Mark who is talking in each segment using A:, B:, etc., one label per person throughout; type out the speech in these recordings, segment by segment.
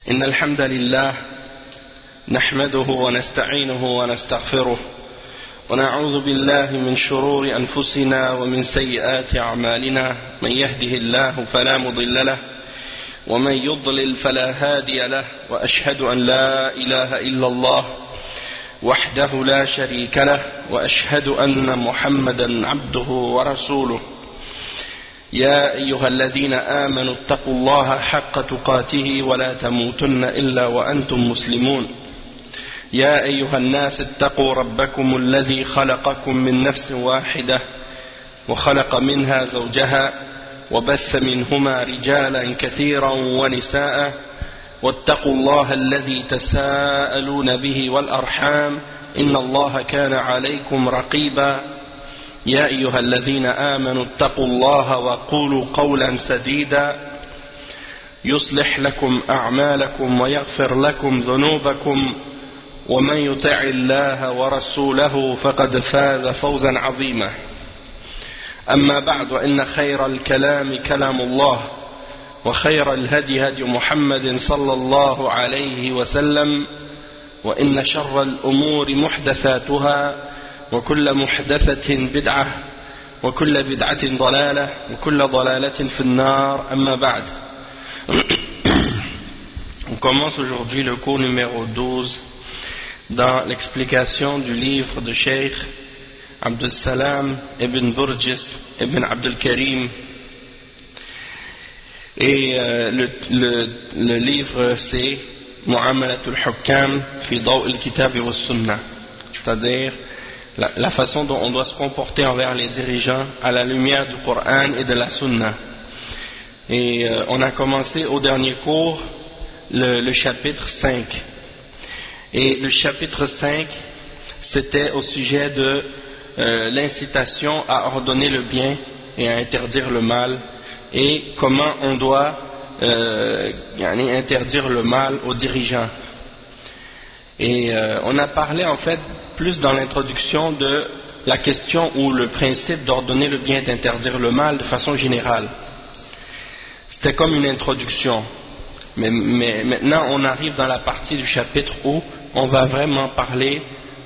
A: إن الحمد لله نحمده ونستعينه ونستغفره ونعوذ بالله من شرور أنفسنا ومن سيئات أعمالنا من يهده الله فلا مضل له ومن يضلل فلا هادي له وأشهد أن لا إله إلا الله وحده لا شريك له وأشهد أن محمدا عبده ورسوله يا أيها الذين آمنوا اتقوا الله حق تقاته ولا تموتن إلا وأنتم مسلمون يا أيها الناس اتقوا ربكم الذي خلقكم من نفس واحدة وخلق منها زوجها وبث منهما رجالا كثيرا ونساء واتقوا الله الذي تساءلون به والأرحام إن الله كان عليكم رقيبا يا أيها الذين آمنوا اتقوا الله وقولوا قولا سديدا يصلح لكم أعمالكم ويغفر لكم ذنوبكم ومن يطع الله ورسوله فقد فاز فوزا عظيما أما بعد وإن خير الكلام كلام الله وخير الهدي هدي محمد صلى الله عليه وسلم وإن شر الأمور محدثاتها وكل محدثة بدعة وكل بدعة ضلالة وكل ضلالة في النار أما بعد. On commence aujourd'hui le cours numéro 12 dans l'explication du livre de Cheikh Abdul Salam ibn Burjis ibn Abdul Karim. Et le livre c'est Mu'amalatul Hukam fi Daw' al-Kitab wa Sunnah, c'est-à-dire la façon dont on doit se comporter envers les dirigeants à la lumière du Coran et de la Sunna. Et on a commencé au dernier cours le chapitre 5. Et le chapitre 5, c'était au sujet de l'incitation à ordonner le bien et à interdire le mal, et comment on doit interdire le mal aux dirigeants. Et on a parlé en fait plus dans l'introduction de la question ou le principe d'ordonner le bien et d'interdire le mal de façon générale. C'était comme une introduction. Mais maintenant on arrive dans la partie du chapitre où on va vraiment parler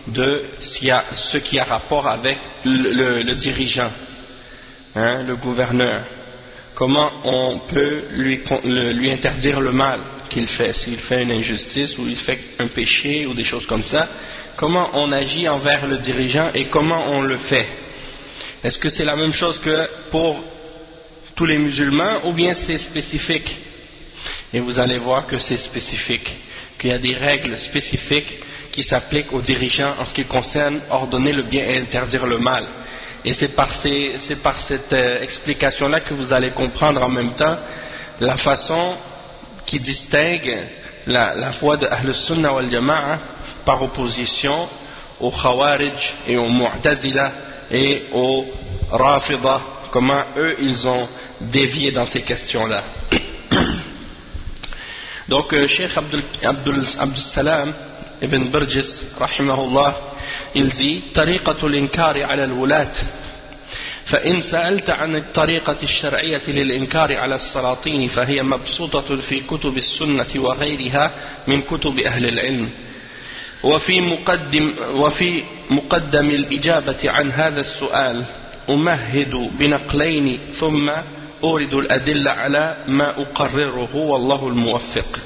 A: de ce qui a rapport avec le dirigeant, le gouverneur. Comment on peut lui interdire le mal qu'il fait, s'il fait une injustice ou il fait un péché ou des choses comme ça. Comment on agit envers le dirigeant et comment on le fait. Est-ce que c'est la même chose que pour tous les musulmans ou bien c'est spécifique? Et vous allez voir que c'est spécifique, qu'il y a des règles spécifiques qui s'appliquent aux dirigeants en ce qui concerne ordonner le bien et interdire le mal. Et c'est par cette explication-là que vous allez comprendre en même temps la façon qui distingue la foi de Ahl Sunnah wal Jama'a par opposition aux Khawarij et aux Mu'tazila et aux Rafida, comment eux ils ont dévié dans ces questions-là. Donc Cheikh Abdul Salam ibn Burjis rahimahullah, il dit طريقة الإنكار على الولاة فإن سألت عن الطريقة الشرعية للإنكار على السلاطين فهي مبسوطة في كتب السنة وغيرها من كتب أهل العلم وفي مقدم الإجابة عن هذا السؤال أمهد بنقلين ثم أورد الأدلة على ما أقرره والله الموفق.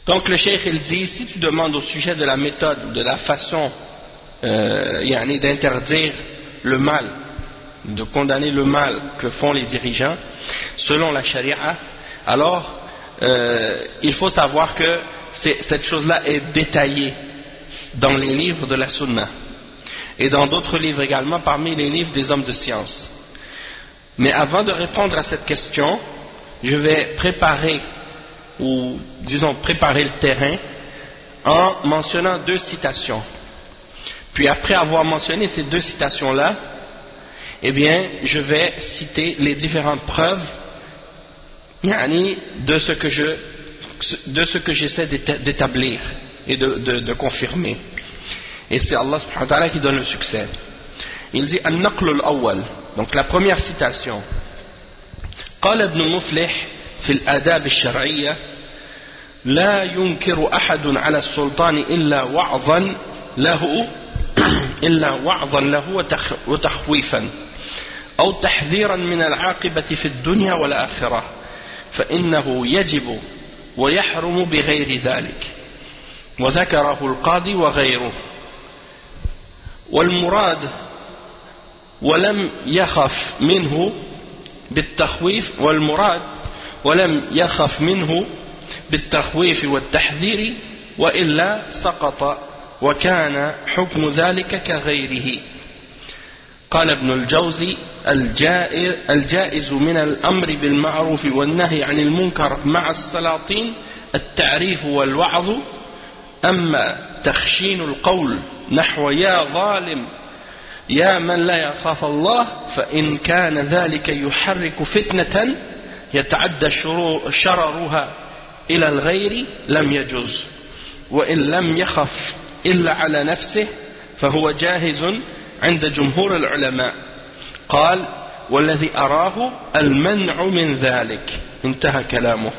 A: Donc le cheikh il dit, si tu demandes au sujet de la méthode, de la façon d'interdire le mal, de condamner le mal que font les dirigeants selon la charia, alors il faut savoir que cette chose-là est détaillée dans les livres de la Sunna et dans d'autres livres également, parmi les livres des hommes de science. Mais avant de répondre à cette question, je vais préparer le terrain en mentionnant deux citations. Puis après avoir mentionné ces deux citations-là, eh bien, je vais citer les différentes preuves de ce que j'essaie d'établir et de confirmer. Et c'est Allah subhanahu wa ta'ala qui donne le succès. Il dit An-Naql al-Awwal, donc la première citation. قال ابن مفلح في الآداب الشرعية لا ينكر أحد على السلطان إلا وعظا له وتخويفا أو تحذيرا من العاقبة في الدنيا والآخرة فإنه يجب ويحرم بغير ذلك وذكره القاضي وغيره والمراد ولم يخف منه بالتخويف والتحذير وإلا سقط وكان حكم ذلك كغيره. قال ابن الجوزي الجائز من الأمر بالمعروف والنهي عن المنكر مع السلاطين التعريف والوعظ أما تخشين القول نحو يا ظالم يا من لا يخاف الله فإن كان ذلك يحرك فتنة يتعدى شررها إلى الغير لم يجوز وإن لم يخف إلا على نفسه فهو جاهز عند جمهور العلماء. قال والذي أراه المنع من ذلك انتهى كلامه.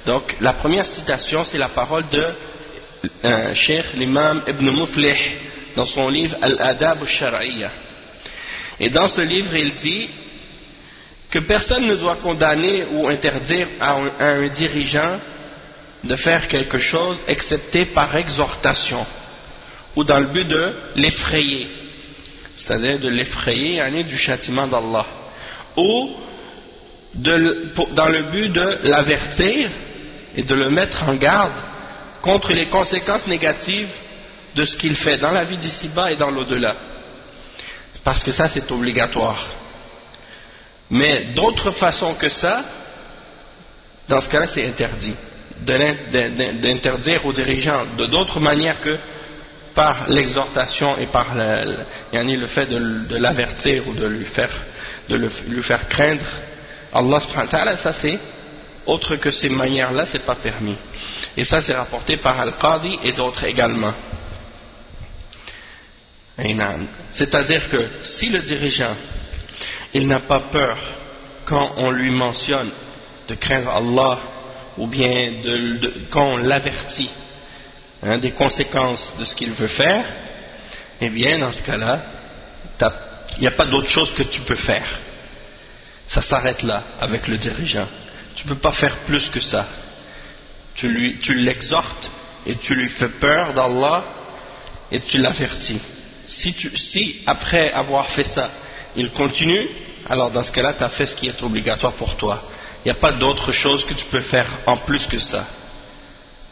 A: Donc la première citation c'est la parole de Cheikh l'imam Ibn Muflih dans son livre Al-Adab al-Shar'iyya. Et dans ce livre il dit que personne ne doit condamner ou interdire à un dirigeant de faire quelque chose excepté par exhortation ou dans le but de l'effrayer, c'est-à-dire de l'effrayer du châtiment d'Allah, ou dans le but de l'avertir et de le mettre en garde contre les conséquences négatives de ce qu'il fait dans la vie d'ici-bas et dans l'au-delà, parce que ça c'est obligatoire. Mais d'autres façons que ça, dans ce cas-là c'est interdit d'interdire aux dirigeants de d'autres manières que par l'exhortation et par le fait de l'avertir ou de lui faire craindre Allah subhanahu wa ta'ala. Ça c'est autre que ces manières-là, c'est pas permis. Et ça c'est rapporté par Al-Qadi et d'autres également. C'est-à-dire que si le dirigeant il n'a pas peur quand on lui mentionne de craindre Allah ou bien quand on l'avertit des conséquences de ce qu'il veut faire, eh bien dans ce cas-là il n'y a pas d'autre chose que tu peux faire. Ça s'arrête là avec le dirigeant. Tu ne peux pas faire plus que ça. Tu l'exhortes et tu lui fais peur d'Allah et tu l'avertis. Si après avoir fait ça il continue, alors dans ce cas-là tu as fait ce qui est obligatoire pour toi. Il n'y a pas d'autre chose que tu peux faire en plus que ça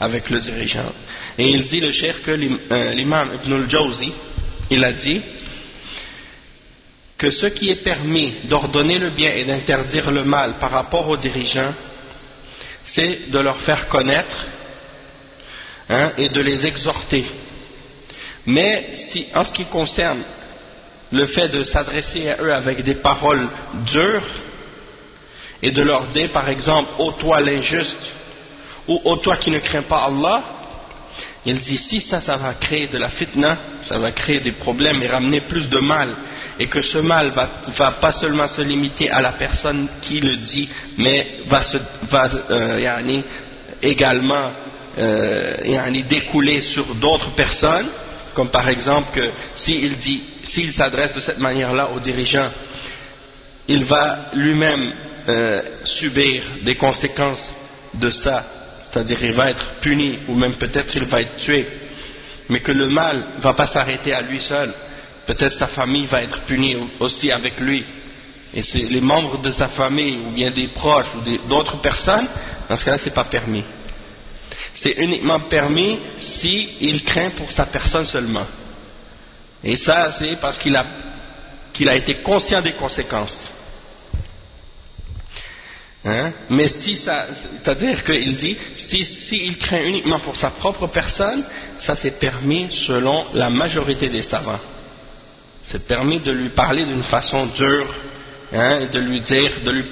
A: avec le dirigeant. Et il dit le cheikh que l'imam Ibn al-Jawzi il a dit que ce qui est permis d'ordonner le bien et d'interdire le mal par rapport aux dirigeants, c'est de leur faire connaître et de les exhorter. Mais si en ce qui concerne le fait de s'adresser à eux avec des paroles dures et de leur dire par exemple ô toi l'injuste ou ô toi qui ne crains pas Allah, il dit si ça va créer de la fitna, ça va créer des problèmes et ramener plus de mal, et que ce mal va pas seulement se limiter à la personne qui le dit, mais va également découler sur d'autres personnes, comme par exemple que s'il s'adresse de cette manière-là aux dirigeants, il va lui-même subir des conséquences de ça, c'est-à-dire il va être puni ou même peut-être il va être tué, mais que le mal ne va pas s'arrêter à lui seul, peut-être sa famille va être punie aussi avec lui, et c'est les membres de sa famille ou bien des proches ou d'autres personnes, dans ce cas-là c'est pas permis. C'est uniquement permis si il craint pour sa personne seulement, et ça c'est parce qu'il a été conscient des conséquences. Mais si ça, c'est-à-dire qu'il dit si il craint uniquement pour sa propre personne, ça c'est permis selon la majorité des savants. C'est permis de lui parler d'une façon dure, et de lui dire,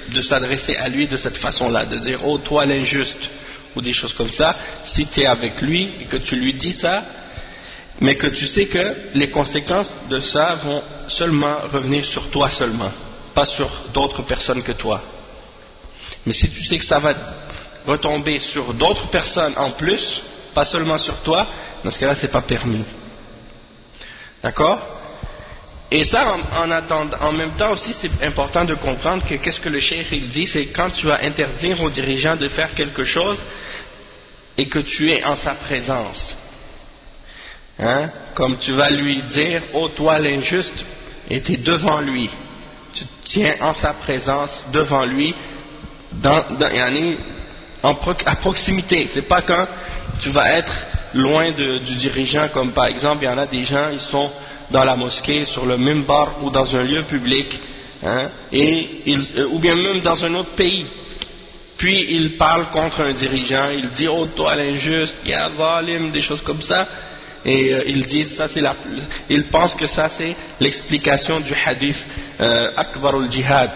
A: de s'adresser à lui de cette façon-là, de dire oh toi l'injuste ou des choses comme ça. Si tu es avec lui et que tu lui dis ça, mais que tu sais que les conséquences de ça vont seulement revenir sur toi seulement, pas sur d'autres personnes que toi. Mais si tu sais que ça va retomber sur d'autres personnes en plus, pas seulement sur toi, dans ce cas-là, c'est pas permis. D'accord? Et ça, en même temps aussi, c'est important de comprendre que qu'est-ce que le cheikh il dit, c'est quand tu vas interdire au dirigeant de faire quelque chose et que tu es en sa présence. Hein? Comme tu vas lui dire, oh toi l'injuste, et tu es devant lui. Tu te tiens en sa présence, devant lui, à proximité. C'est pas quand tu vas être loin du dirigeant, comme par exemple, il y en a des gens, ils sont dans la mosquée, sur le mimbar ou dans un lieu public, hein, ou bien même dans un autre pays. Puis il parle contre un dirigeant, il dit oh toi l'injuste, ya zalim, des choses comme ça, et ils disent ça c'est ils pensent que ça c'est l'explication du hadith akbarul jihad,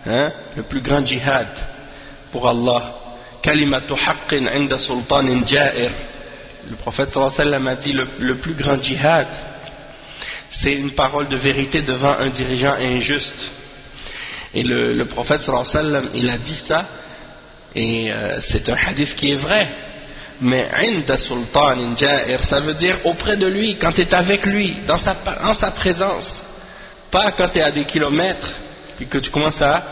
A: hein, le plus grand jihad pour Allah, kalimatu haqqin inda sultanin ja'ir. Le prophète sallallahu alayhi wa sallam a dit le plus grand jihad, c'est une parole de vérité devant un dirigeant injuste. Et le prophète sallallahu alayhi wa sallam, il a dit ça, et c'est un hadith qui est vrai. Mais inda sultanin ja'ir, ça veut dire auprès de lui, quand tu es avec lui, en sa présence, pas quand tu es à des kilomètres puis que tu commences à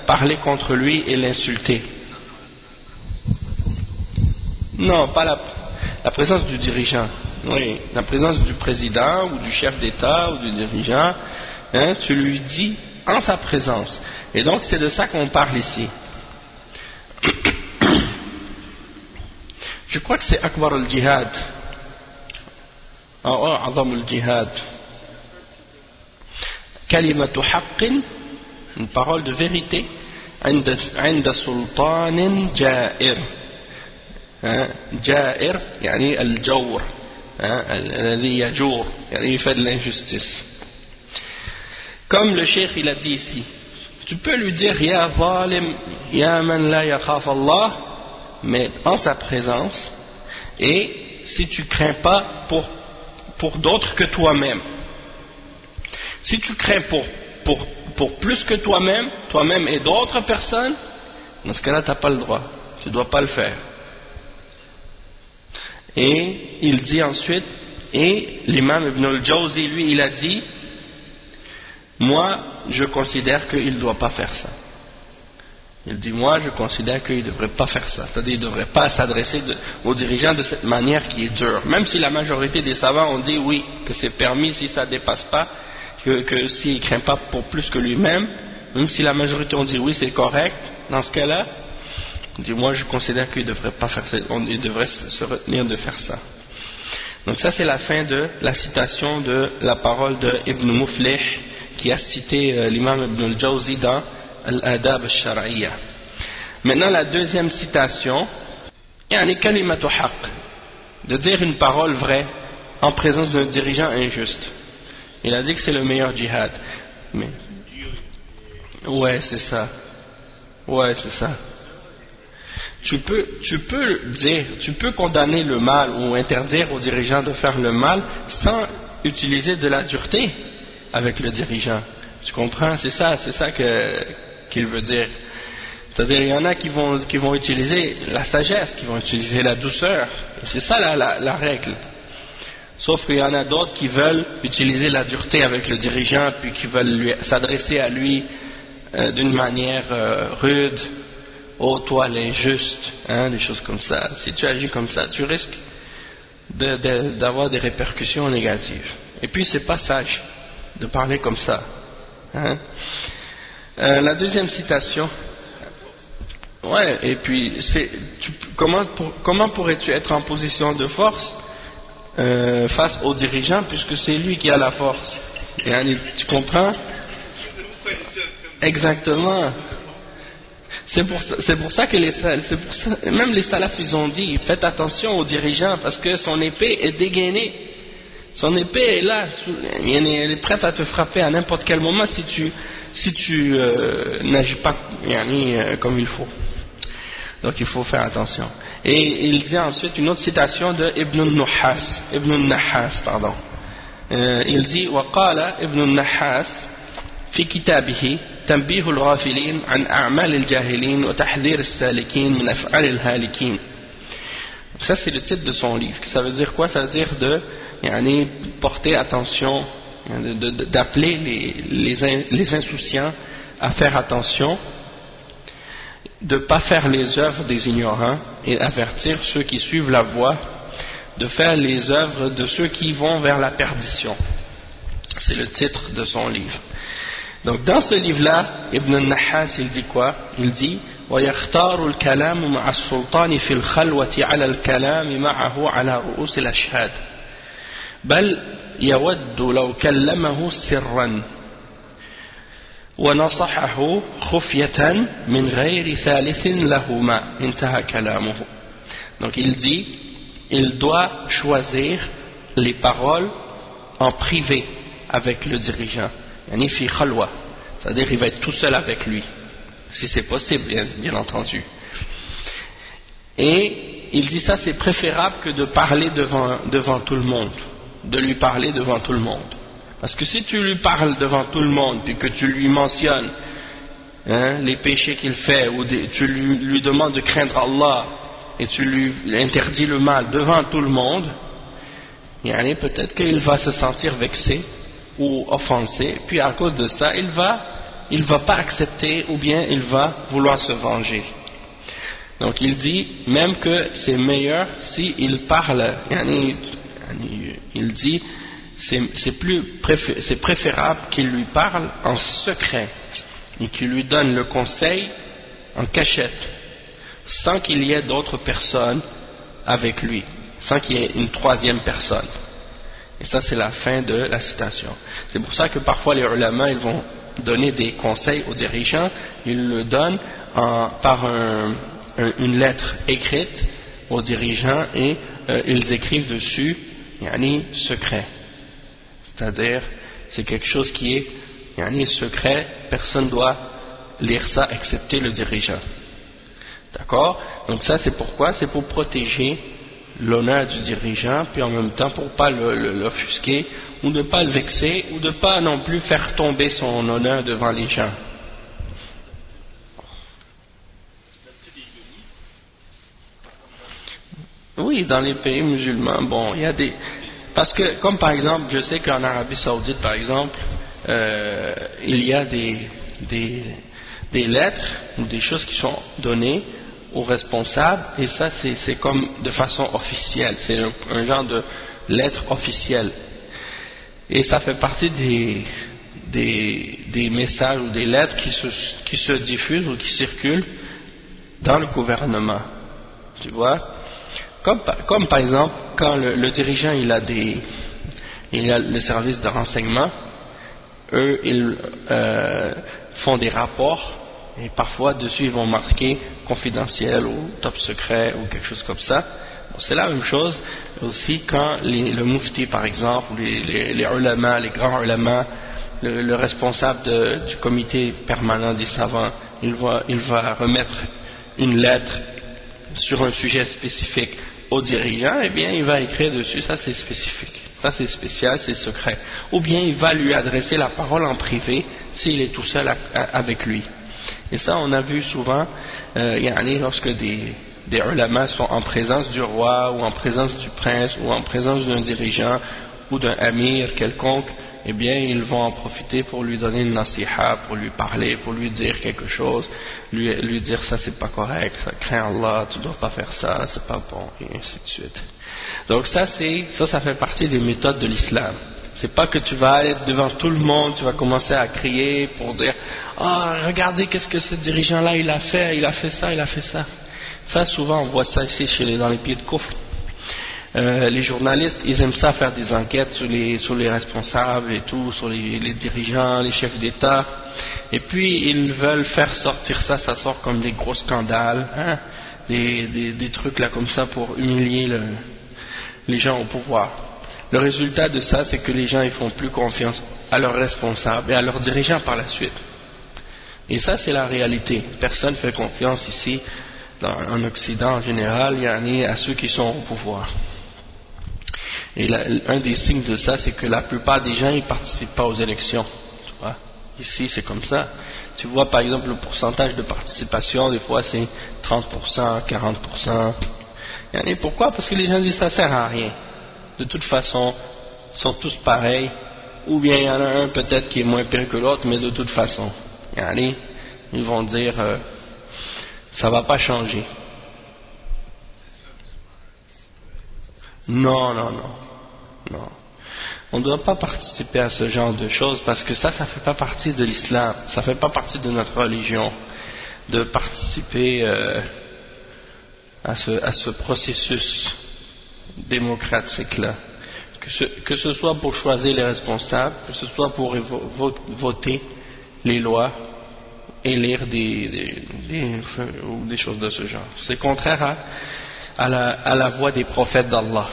A: parler contre lui et l'insulter. Non, pas la présence du dirigeant. Oui, la présence du président ou du chef d'État ou du dirigeant, tu lui dis en sa présence. Et donc c'est de ça qu'on parle ici. Je crois que c'est Akbar al-Jihad. Azam al-Jihad. Kalimatu haqqin, une parole de vérité, inda sultanin ja'ir. جائر يعني الجور الذي يجور يعني il fait de l'injustice. Comme le cheikh il a dit ici, tu peux lui dire ya zalim ya man la yakhaf Allah, mais en sa présence, et si tu crains pas pour d'autres que toi-même. Si tu crains pour plus que toi-même et d'autres personnes, dans ce cas-là tu n'as pas le droit, tu ne dois pas le faire. Et il dit ensuite, et l'imam Ibn al-Jawzi, lui, il a dit, moi, je considère qu'il ne doit pas faire ça. Il dit, moi, je considère qu'il ne devrait pas faire ça. C'est-à-dire, il ne devrait pas s'adresser aux dirigeants de cette manière qui est dure. Même si la majorité des savants ont dit, oui, que c'est permis si ça ne dépasse pas, que s'il ne craint pas pour plus que lui-même, même si la majorité ont dit, oui, c'est correct, dans ce cas-là, il dit, moi je considère qu'il ne devrait pas faire ça, il devrait se retenir de faire ça. Donc ça c'est la fin de la citation de la parole de Ibn Muflih qui a cité l'imam Ibn al-Jawzi dans Al-Adab al-Shar'iyya. Maintenant la deuxième citation, yani kalimatu haqq, de dire une parole vraie en présence d'un dirigeant injuste. Il a dit que c'est le meilleur djihad. Mais ouais c'est ça. Ouais c'est ça. Tu peux dire, tu peux condamner le mal ou interdire aux dirigeants de faire le mal sans utiliser de la dureté avec le dirigeant. Tu comprends? C'est ça qu'il veut dire. C'est-à-dire, il y en a qui vont utiliser la sagesse, qui vont utiliser la douceur. C'est ça la règle. Sauf qu'il y en a d'autres qui veulent utiliser la dureté avec le dirigeant, puis qui veulent s'adresser à lui d'une manière rude. Oh toi l'injuste, des choses comme ça. Si tu agis comme ça, tu risques d'avoir des répercussions négatives. Et puis c'est pas sage de parler comme ça. La deuxième citation. Ouais, et puis comment pourrais-tu être en position de force face au dirigeant puisque c'est lui qui a la force? Tu comprends? Exactement. C'est pour ça que même les salafs ils ont dit faites attention aux dirigeants parce que son épée est dégainée, son épée est là, elle est prête à te frapper à n'importe quel moment si tu n'agis pas comme il faut. Donc il faut faire attention. Et il dit ensuite une autre citation de Ibn al-Nahas, il dit وقال ابن النحاس في كتابه تنبيه الغافلين عن أعمال الجاهلين وتحذير السالكين من أفعال الهالكين. Ça c'est le titre de son livre. Ça veut dire quoi? Ça veut dire de porter attention, d'appeler les insouciants à faire attention, de ne pas faire les œuvres des ignorants et avertir ceux qui suivent la voie de faire les œuvres de ceux qui vont vers la perdition. C'est le titre de son livre. Donc dans ce livre-là, Ibn al-Nahas il dit quoi? Il dit ويختار الكلام مع السلطان في الخلوة على الكلام معه على رؤوس الأشهاد بل يود لو كلمه سرا ونصحه خفية من غير ثالث لهما انتهى كلامه. Donc il dit, il doit choisir les paroles en privé avec le dirigeant, yani fi khalwa, c'est-à-dire il va être tout seul avec lui, si c'est possible, bien entendu. Et il dit ça c'est préférable que de parler devant tout le monde, de lui parler devant tout le monde. Parce que si tu lui parles devant tout le monde et que tu lui mentionnes les péchés qu'il fait, ou tu lui demandes de craindre Allah et tu lui interdis le mal devant tout le monde, peut-être qu'il va se sentir vexé ou offensé, puis à cause de ça il va pas accepter ou bien il va vouloir se venger. Donc il dit même que c'est meilleur s'il parle, il dit c'est préférable qu'il lui parle en secret et qu'il lui donne le conseil en cachette, sans qu'il y ait d'autres personnes avec lui, sans qu'il y ait une troisième personne. Et ça c'est la fin de la citation. C'est pour ça que parfois les ulama ils vont donner des conseils aux dirigeants, ils le donnent par une lettre écrite aux dirigeants et ils écrivent dessus secret. C'est-à-dire, c'est quelque chose qui est secret, personne ne doit lire ça excepté le dirigeant. D'accord? Donc ça c'est pourquoi? C'est pour protéger l'honneur du dirigeant, puis en même temps pour ne pas l'offusquer, ou de ne pas le vexer, ou de ne pas non plus faire tomber son honneur devant les gens. Oui, dans les pays musulmans, bon, il y a des... Parce que, comme par exemple, je sais qu'en Arabie Saoudite, par exemple, il y a des lettres ou des choses qui sont données aux responsables, et ça c'est comme de façon officielle, c'est un genre de lettre officielle. Et ça fait partie des messages ou des lettres qui se diffusent ou qui circulent dans le gouvernement. Tu vois? Comme par exemple, quand le dirigeant il a le service de renseignement, eux ils font des rapports et parfois dessus ils vont marquer confidentiel ou top secret ou quelque chose comme ça. Bon, c'est la même chose aussi quand le mufti par exemple, ou les ulama, les grands ulama, le responsable du comité permanent des savants, il va remettre une lettre sur un sujet spécifique au dirigeant, et bien il va écrire dessus, ça c'est spécifique, ça c'est spécial, c'est secret. Ou bien il va lui adresser la parole en privé s'il est tout seul avec lui. Et ça on a vu souvent, lorsque des ulama sont en présence du roi, ou en présence du prince, ou en présence d'un dirigeant, ou d'un amir quelconque, eh bien ils vont en profiter pour lui donner une nasiha, pour lui parler, pour lui dire quelque chose, lui dire ça c'est pas correct, ça craint Allah, tu dois pas faire ça, c'est pas bon, et ainsi de suite. Donc ça fait partie des méthodes de l'islam. C'est pas que tu vas être devant tout le monde, tu vas commencer à crier pour dire regardez qu'est-ce que ce dirigeant là il a fait ça. Ça souvent on voit ça ici dans les pays de Kufr. Les journalistes, ils aiment ça faire des enquêtes sur les responsables et tout, sur les dirigeants, les chefs d'État, et puis ils veulent faire sortir ça sort comme des gros scandales, des trucs là comme ça pour humilier les gens au pouvoir. Le résultat de ça, c'est que les gens ils font plus confiance à leurs responsables et à leurs dirigeants par la suite. Et ça c'est la réalité. Personne ne fait confiance ici en Occident en général, à ceux qui sont au pouvoir. Et un des signes de ça, c'est que la plupart des gens ils participent pas aux élections. Tu vois? Ici, c'est comme ça. Tu vois, par exemple, le pourcentage de participation, des fois, c'est 30%, 40%. Et pourquoi? Parce que les gens disent ça sert à rien. De toute façon, ils sont tous pareils. Ou bien il y en a un peut-être qui est moins pire que l'autre, mais de toute façon. Ils vont dire, ça va pas changer. Non. On ne doit pas participer à ce genre de choses parce que ça fait pas partie de l'islam, ça fait pas partie de notre religion de participer à ce processus démocratique-là. Que ce soit pour choisir les responsables, que ce soit pour voter les lois, élire des choses de ce genre. C'est contraire à la voie des prophètes d'Allah.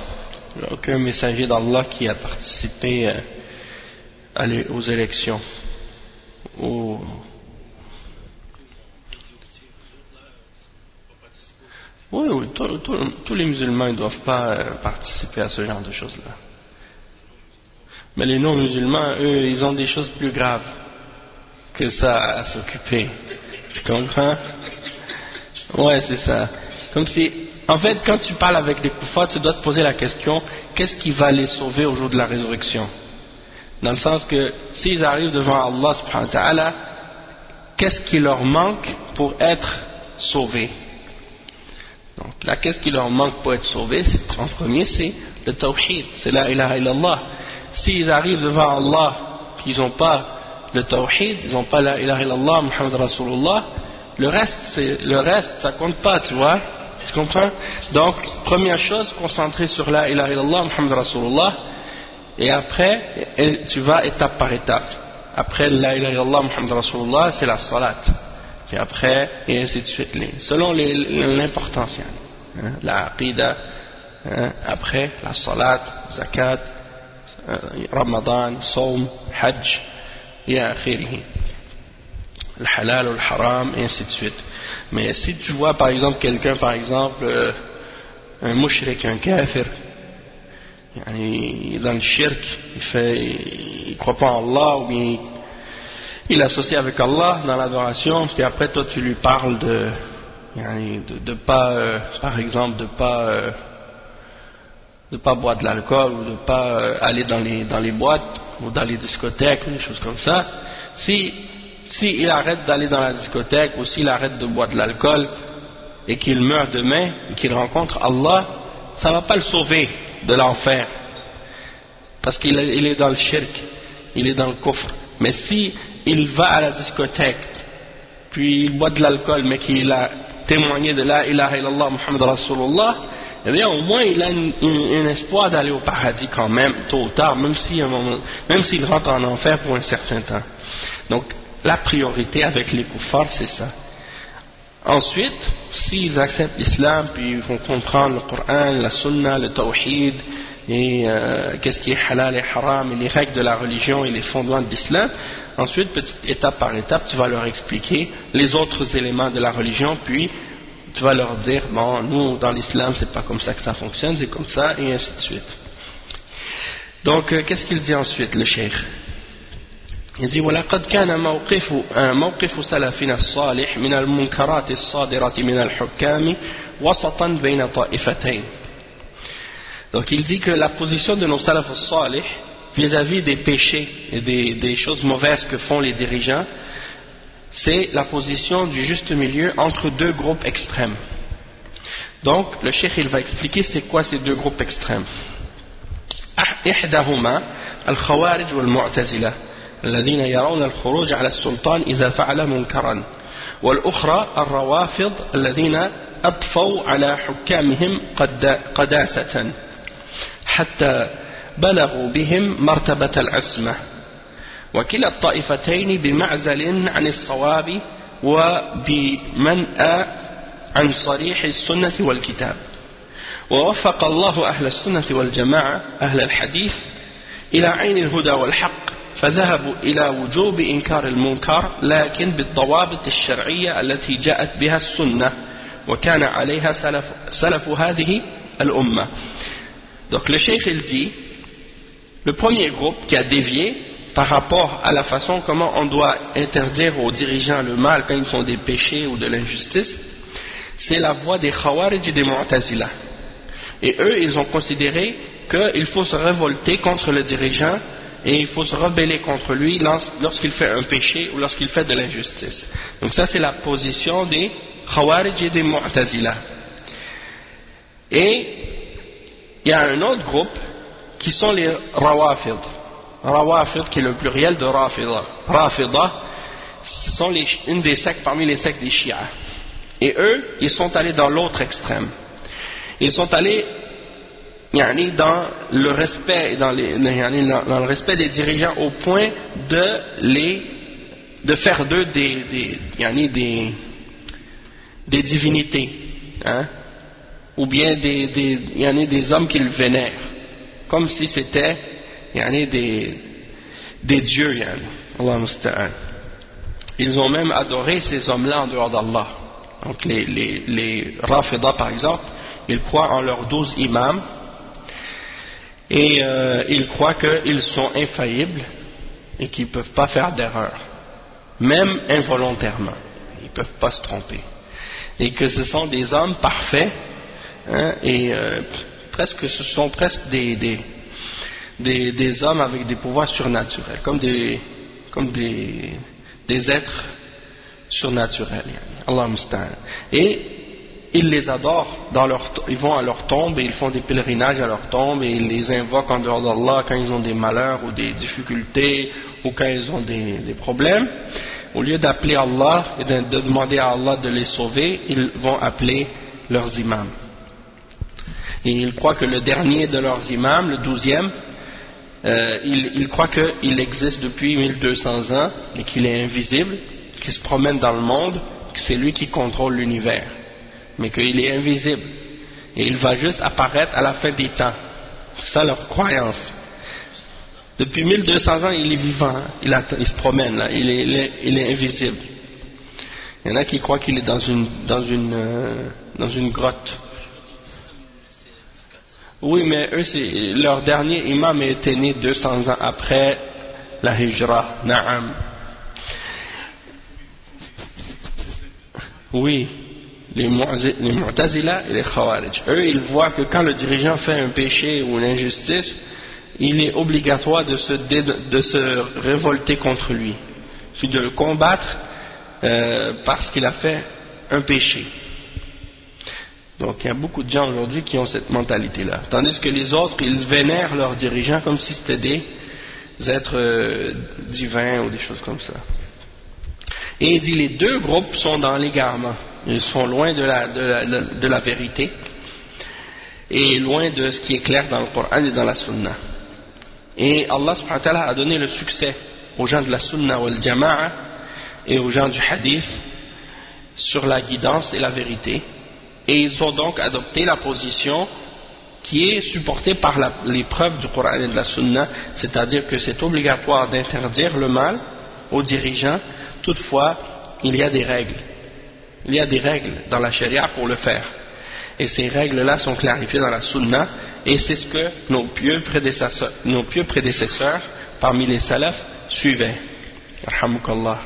A: Il n'y a aucun messager d'Allah qui a participé aux élections. Oui, tous les musulmans ne doivent pas participer à ce genre de choses-là. Mais les non-musulmans, eux, ils ont des choses plus graves que ça à s'occuper. Tu comprends? Ouais, c'est ça. Comme si, en fait, quand tu parles avec des koufars, tu dois te poser la question, qu'est-ce qui va les sauver au jour de la résurrection? Dans le sens que, s'ils arrivent devant Allah subhanahu wa ta'ala, qu'est-ce qui leur manque pour être sauvés? Donc là, qu'est-ce qui leur manque pour être sauvés? En premier, c'est le tawhid, c'est la ilaha illallah. S'ils arrivent devant Allah, qu'ils n'ont pas le tawhid, ils n'ont pas la ilaha illallah, Muhammad Rasulullah, le reste, ça compte pas, tu vois? Tu comprends? Donc, première chose, concentrer sur la ilaha illallah, Muhammad Rasulullah, et après, tu vas étape par étape. Après la ilaha illallah, Muhammad Rasulullah, c'est la salat. Puis après, et ainsi de suite, selon l'importance, la aqida, après la salat, zakat, ramadan, saum, hajj, et akhirihi, le halal ou le haram, et ainsi de suite. Mais si tu vois par exemple quelqu'un, par exemple, un mushrik, un kafir, il est dans le shirk, il croit pas en Allah, ou bien il associe avec Allah dans l'adoration, puis après toi tu lui parles de pas, par exemple, de pas boire de l'alcool, ou de pas aller dans les boîtes, ou dans les discothèques, ou des choses comme ça. Si il arrête d'aller dans la discothèque, ou s'il arrête de boire de l'alcool, et qu'il meurt demain, et qu'il rencontre Allah, ça ne va pas le sauver de l'enfer, parce qu'il est dans le shirk, il est dans le kufr. Mais si il va à la discothèque, puis il boit de l'alcool, mais qu'il a témoigné de la ilaha illallah Muhammad Rasulullah, eh bien au moins il a un espoir d'aller au paradis quand même, tôt ou tard, même s'il rentre en enfer pour un certain temps. Donc la priorité avec les kuffars, c'est ça. Ensuite, s'ils acceptent l'islam, puis ils vont comprendre le Coran, la sunna, le tawhid, et qu'est-ce qui est halal et haram, et les règles de la religion et les fondements de l'islam, ensuite, étape par étape, tu vas leur expliquer les autres éléments de la religion, puis tu vas leur dire, bon, nous, dans l'islam, c'est pas comme ça que ça fonctionne, c'est comme ça, et ainsi de suite. Donc, qu'est-ce qu'il dit ensuite, le cheikh? Il dit ولقد كان موقف سلفنا الصالح من المنكرات الصادرة من الحكام وسطا بين طائفتين. Donc il dit que la position de nos salaf salih vis-à-vis des péchés et des choses mauvaises que font les dirigeants, c'est la position du juste milieu entre deux groupes extrêmes. Donc le cheikh il va expliquer c'est quoi ces deux groupes extrêmes. إحداهما الخوارج والمعتزلة الذين يرون الخروج على السلطان إذا فعل منكرا، والأخرى الروافض الذين أضفوا على حكامهم قداسة حتى بلغوا بهم مرتبة العصمة، وكلا الطائفتين بمعزل عن الصواب وبمنأى عن صريح السنة والكتاب. ووفق الله أهل السنة والجماعة أهل الحديث إلى عين الهدى والحق، فذهبوا إلى وجوب إنكار المنكر لكن بالضوابط الشرعية التي جاءت بها السنة وكان عليها سلف هذه الأمة. Donc le cheikh il dit, le premier groupe qui a dévié, par rapport à la façon comment on doit interdire aux dirigeants le mal quand ils font des péchés ou de l'injustice, c'est la voie des Khawarij et des Mu'tazila. Et eux, ils ont considéré qu'il faut se révolter contre le dirigeant et il faut se rebeller contre lui lorsqu'il fait un péché ou lorsqu'il fait de l'injustice. Donc ça, c'est la position des Khawarij et des Mu'tazila. Et il y a un autre groupe qui sont les Rawafid. Rawafid qui est le pluriel de Rafida. Rafida, ce sont une des sectes parmi les sectes des Shia. Et eux, ils sont allés dans l'autre extrême. Ils sont allés dans le respect, dans le respect des dirigeants au point de faire d'eux des divinités, hein, ou bien des hommes qu'ils vénèrent, comme si c'était des dieux. Allah musta'an. Ils ont même adoré ces hommes-là en dehors d'Allah. Donc les Rafida par exemple, ils croient en leurs 12 imams et ils croient qu'ils sont infaillibles et qu'ils ne peuvent pas faire d'erreur, même involontairement, ils ne peuvent pas se tromper, et que ce sont des hommes parfaits, hein, et ce sont presque des hommes avec des pouvoirs surnaturels, comme des êtres surnaturels. Allah musta'an. Et ils les adorent, ils vont à leur tombe et ils font des pèlerinages à leur tombe et ils les invoquent en dehors d'Allah quand ils ont des malheurs ou des difficultés ou quand ils ont des problèmes. Au lieu d'appeler Allah et de demander à Allah de les sauver, ils vont appeler leurs imams. Et ils croient que le dernier de leurs imams, le 12e, ils croient qu'il existe depuis 1200 ans et qu'il est invisible, qu'il se promène dans le monde, que c'est lui qui contrôle l'univers, mais qu'il est invisible et il va juste apparaître à la fin des temps. C'est ça leur croyance. Depuis 1200 ans il est vivant, hein. Il se promène là, il est invisible. Il y en a qui croient qu'il est dans une grotte. Oui, mais eux, leur dernier imam était né 200 ans après la hijra. Na'am. Oui, les Mu'tazila et les Khawarij. Eux, ils voient que quand le dirigeant fait un péché ou une injustice, il est obligatoire de se révolter contre lui, puis de le combattre parce qu'il a fait un péché. Donc il y a beaucoup de gens aujourd'hui qui ont cette mentalité-là. Tandis que les autres, ils vénèrent leurs dirigeants comme si c'était des êtres divins ou des choses comme ça. Et il dit les deux groupes sont dans l'égarement. Ils sont loin de la vérité et loin de ce qui est clair dans le Coran et dans la Sunna. Et Allah subhanahu wa ta'ala a donné le succès aux gens de la Sunna wal Jama'a et aux gens du Hadith sur la guidance et la vérité. Et ils ont donc adopté la position qui est supportée par les preuves du Coran et de la Sunna, c'est-à-dire que c'est obligatoire d'interdire le mal aux dirigeants. Toutefois, il y a des règles. Il y a des règles dans la charia pour le faire. Et ces règles-là sont clarifiées dans la Sunna, et c'est ce que nos pieux prédécesseurs parmi les salafs suivaient. Yarhamukallah.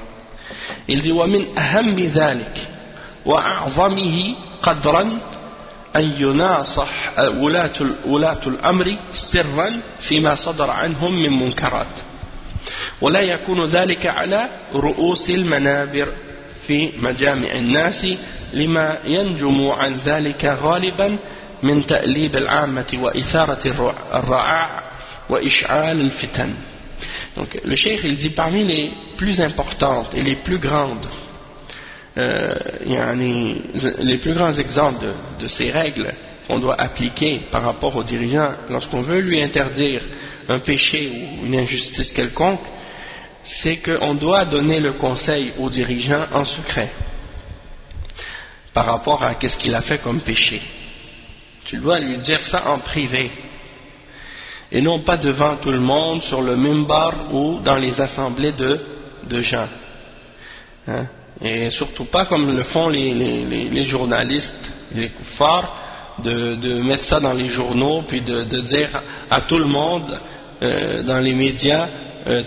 A: Il dit وَمِنْ أَهَمِّ ذَلِكَ وَأَعْظَمِهِ قَدْرًا أن يناصح ولاة الأمر سرا فيما صدر عنهم من منكرات ولا يكون ذلك على رؤوس المنابر في مجامع الناس لما ينجم عن ذلك غالبا من تأليب العامة وإثارة الرعاع وإشعال الفتن. Donc le cheikh il dit parmi les plus importantes et les plus grandes les plus grands exemples de ces règles qu'on doit appliquer par rapport aux dirigeants lorsqu'on veut lui interdire un péché ou une injustice quelconque, c'est qu'on doit donner le conseil aux dirigeants en secret par rapport à qu'est-ce qu'il a fait comme péché. Tu dois lui dire ça en privé et non pas devant tout le monde sur le mimbar ou dans les assemblées de gens, hein? Et surtout pas comme le font les journalistes, les kuffars, de mettre ça dans les journaux puis de dire à tout le monde dans les médias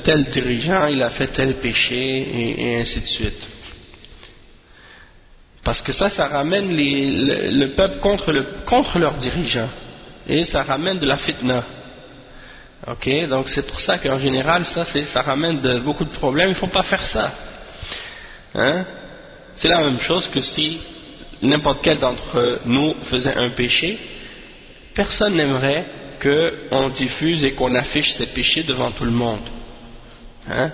A: tel dirigeant il a fait tel péché et ainsi de suite. Parce que ça ramène le peuple contre leurs dirigeants et ça ramène de la fitna. Ok, donc c'est pour ça qu'en général ça ramène beaucoup de problèmes. Il ne faut pas faire ça. Hein? C'est la même chose que si n'importe quel d'entre nous faisait un péché, personne n'aimerait qu'on diffuse et qu'on affiche ces péchés devant tout le monde. Hein?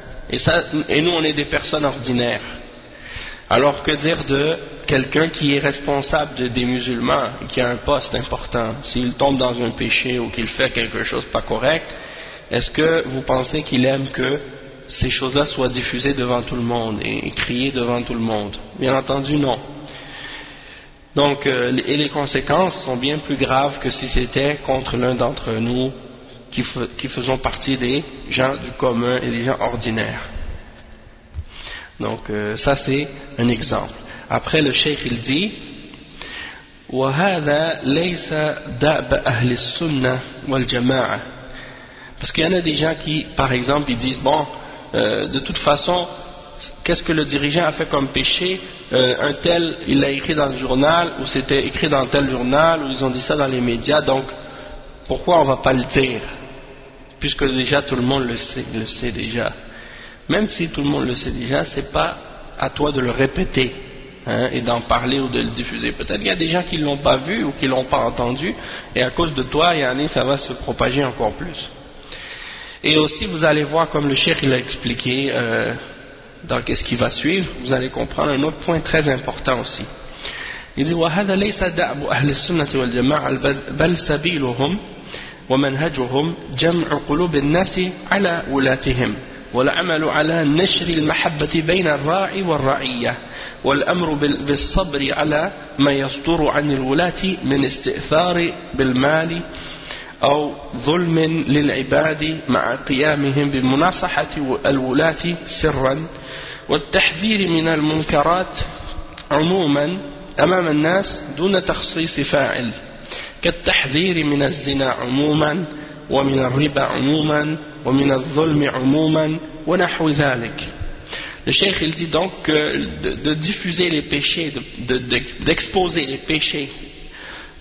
A: Et nous on est des personnes ordinaires. Alors que dire de quelqu'un qui est responsable des musulmans, qui a un poste important, s'il tombe dans un péché ou qu'il fait quelque chose de pas correct, est-ce que vous pensez qu'il aime que ces choses-là soient diffusées devant tout le monde et criées devant tout le monde? Bien entendu, non. Donc, et les conséquences sont bien plus graves que si c'était contre l'un d'entre nous qui faisons partie des gens du commun et des gens ordinaires. Donc ça c'est un exemple. Après le cheikh il dit وَهَذَا لَيْسَ دَأْبَ أَهْلِ السُّنَّةِ وَالْجَمَاعَةِ. Parce qu'il y en a des gens qui, par exemple, ils disent bon, de toute façon, qu'est-ce que le dirigeant a fait comme péché, un tel, il l'a écrit dans le journal, ou c'était écrit dans tel journal, ou ils ont dit ça dans les médias, donc pourquoi on ne va pas le dire, puisque déjà tout le monde le sait déjà. Même si tout le monde le sait déjà, c'est pas à toi de le répéter, hein, et d'en parler ou de le diffuser. Peut-être qu'il y a des gens qui ne l'ont pas vu ou qui ne l'ont pas entendu, et à cause de toi, ça va se propager encore plus. Et aussi, vous allez voir, comme le cheikh il a expliqué dans ce qui va suivre, vous allez comprendre un autre point très important aussi. Il dit وَهَذَا لَيْسَ دَأْبُ أَهْلِ السُّنَّةِ وَالْجَمَاعَةِ بَلْ سَبِيلُهُمْ وَمَنْهَجُهُمْ جَمْعُ قُلُوبِ النَّاسِ عَلَى وُلَاتِهِمْ والعمل على نشر المحبة بين الراعي والرعية والأمر بالصبر على ما يصدر عن الولاة من استئثار بالمال أو ظلم للعباد مع قيامهم بمناصحة الولاة سرا والتحذير من المنكرات عموما أمام الناس دون تخصيص فاعل كالتحذير من الزنا عموما ومن الربا عموما ومن الظلم عموما ونحو ذلك. Le cheikh il dit donc que de diffuser les péchés, d'exposer les péchés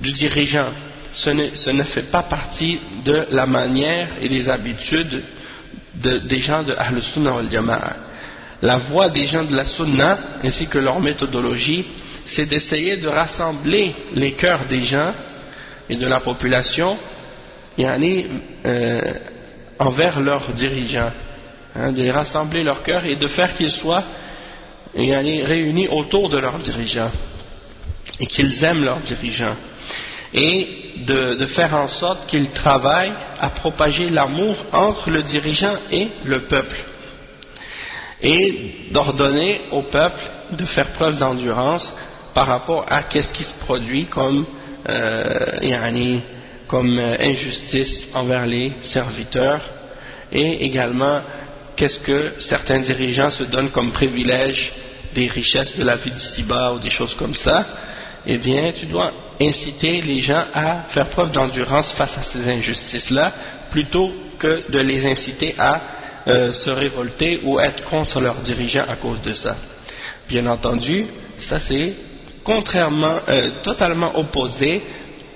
A: du dirigeant, ce ne fait pas partie de la manière et des habitudes des gens de Ahl Sunnah wal Jama'a. La voie des gens de la Sunna ainsi que leur méthodologie, c'est d'essayer de rassembler les cœurs des gens et de la population envers leurs dirigeants, hein, de rassembler leurs cœurs et de faire qu'ils soient réunis autour de leurs dirigeants et qu'ils aiment leurs dirigeants et de faire en sorte qu'ils travaillent à propager l'amour entre le dirigeant et le peuple et d'ordonner au peuple de faire preuve d'endurance par rapport à qu'est-ce qui se produit comme injustice envers les serviteurs et également qu'est-ce que certains dirigeants se donnent comme privilège des richesses de la vie d'ici-bas ou des choses comme ça. Eh bien tu dois inciter les gens à faire preuve d'endurance face à ces injustices-là plutôt que de les inciter à se révolter ou être contre leurs dirigeants à cause de ça. Bien entendu, ça c'est totalement opposé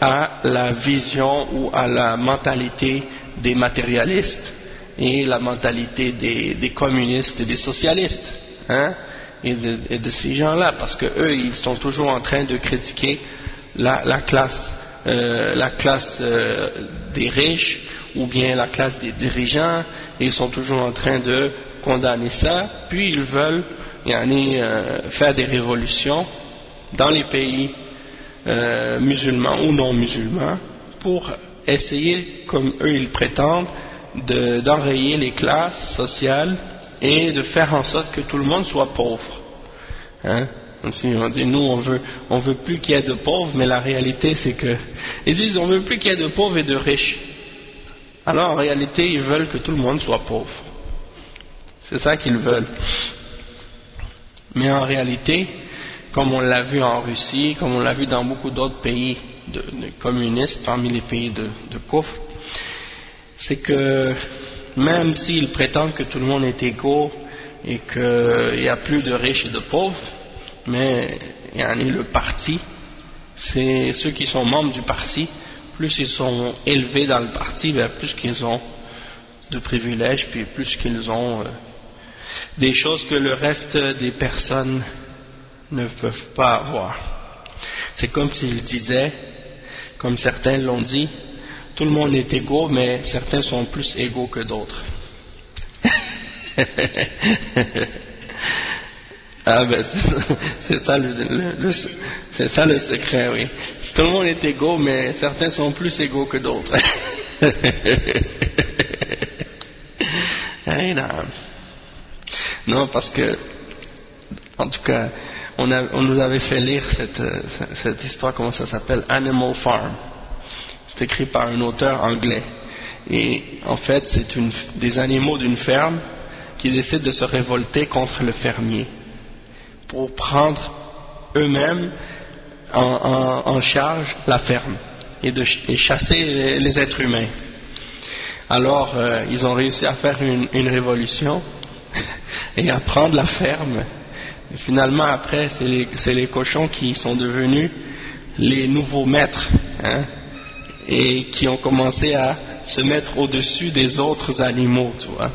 A: à la vision ou à la mentalité des matérialistes et la mentalité des communistes et des socialistes, hein, et de ces gens-là, parce que eux ils sont toujours en train de critiquer la classe des riches ou bien la classe des dirigeants, et ils sont toujours en train de condamner ça, puis ils veulent faire des révolutions dans les pays musulmans ou non musulmans pour essayer, comme eux ils prétendent, d'enrayer les classes sociales et de faire en sorte que tout le monde soit pauvre, hein? On dit nous on veut plus qu'il y ait de pauvres, mais la réalité c'est que ils disent on veut plus qu'il y ait de pauvres et de riches, alors en réalité ils veulent que tout le monde soit pauvre, c'est ça qu'ils veulent. Mais en réalité, comme on l'a vu en Russie, comme on l'a vu dans beaucoup d'autres pays de communistes, parmi les pays de Kufr, c'est que même s'ils prétendent que tout le monde est égaux et qu'il n'y a plus de riches et de pauvres, mais le parti, c'est ceux qui sont membres du parti, plus ils sont élevés dans le parti, plus qu'ils ont de privilèges, puis plus qu'ils ont des choses que le reste des personnes ne peuvent pas avoir. C'est comme s'ils disaient, comme certains l'ont dit, tout le monde est égaux, mais certains sont plus égaux que d'autres. Ah ben c'est ça c'est ça le secret, oui. Tout le monde est égaux, mais certains sont plus égaux que d'autres. Non, parce que, en tout cas, on nous avait fait lire cette histoire, comment ça s'appelle, Animal Farm. C'est écrit par un auteur anglais. Et en fait, c'est des animaux d'une ferme qui décident de se révolter contre le fermier pour prendre eux-mêmes en charge la ferme et chasser les êtres humains. Alors, ils ont réussi à faire une révolution et à prendre la ferme. Et finalement, après, c'est les cochons qui sont devenus les nouveaux maîtres, et qui ont commencé à se mettre au-dessus des autres animaux, tu vois.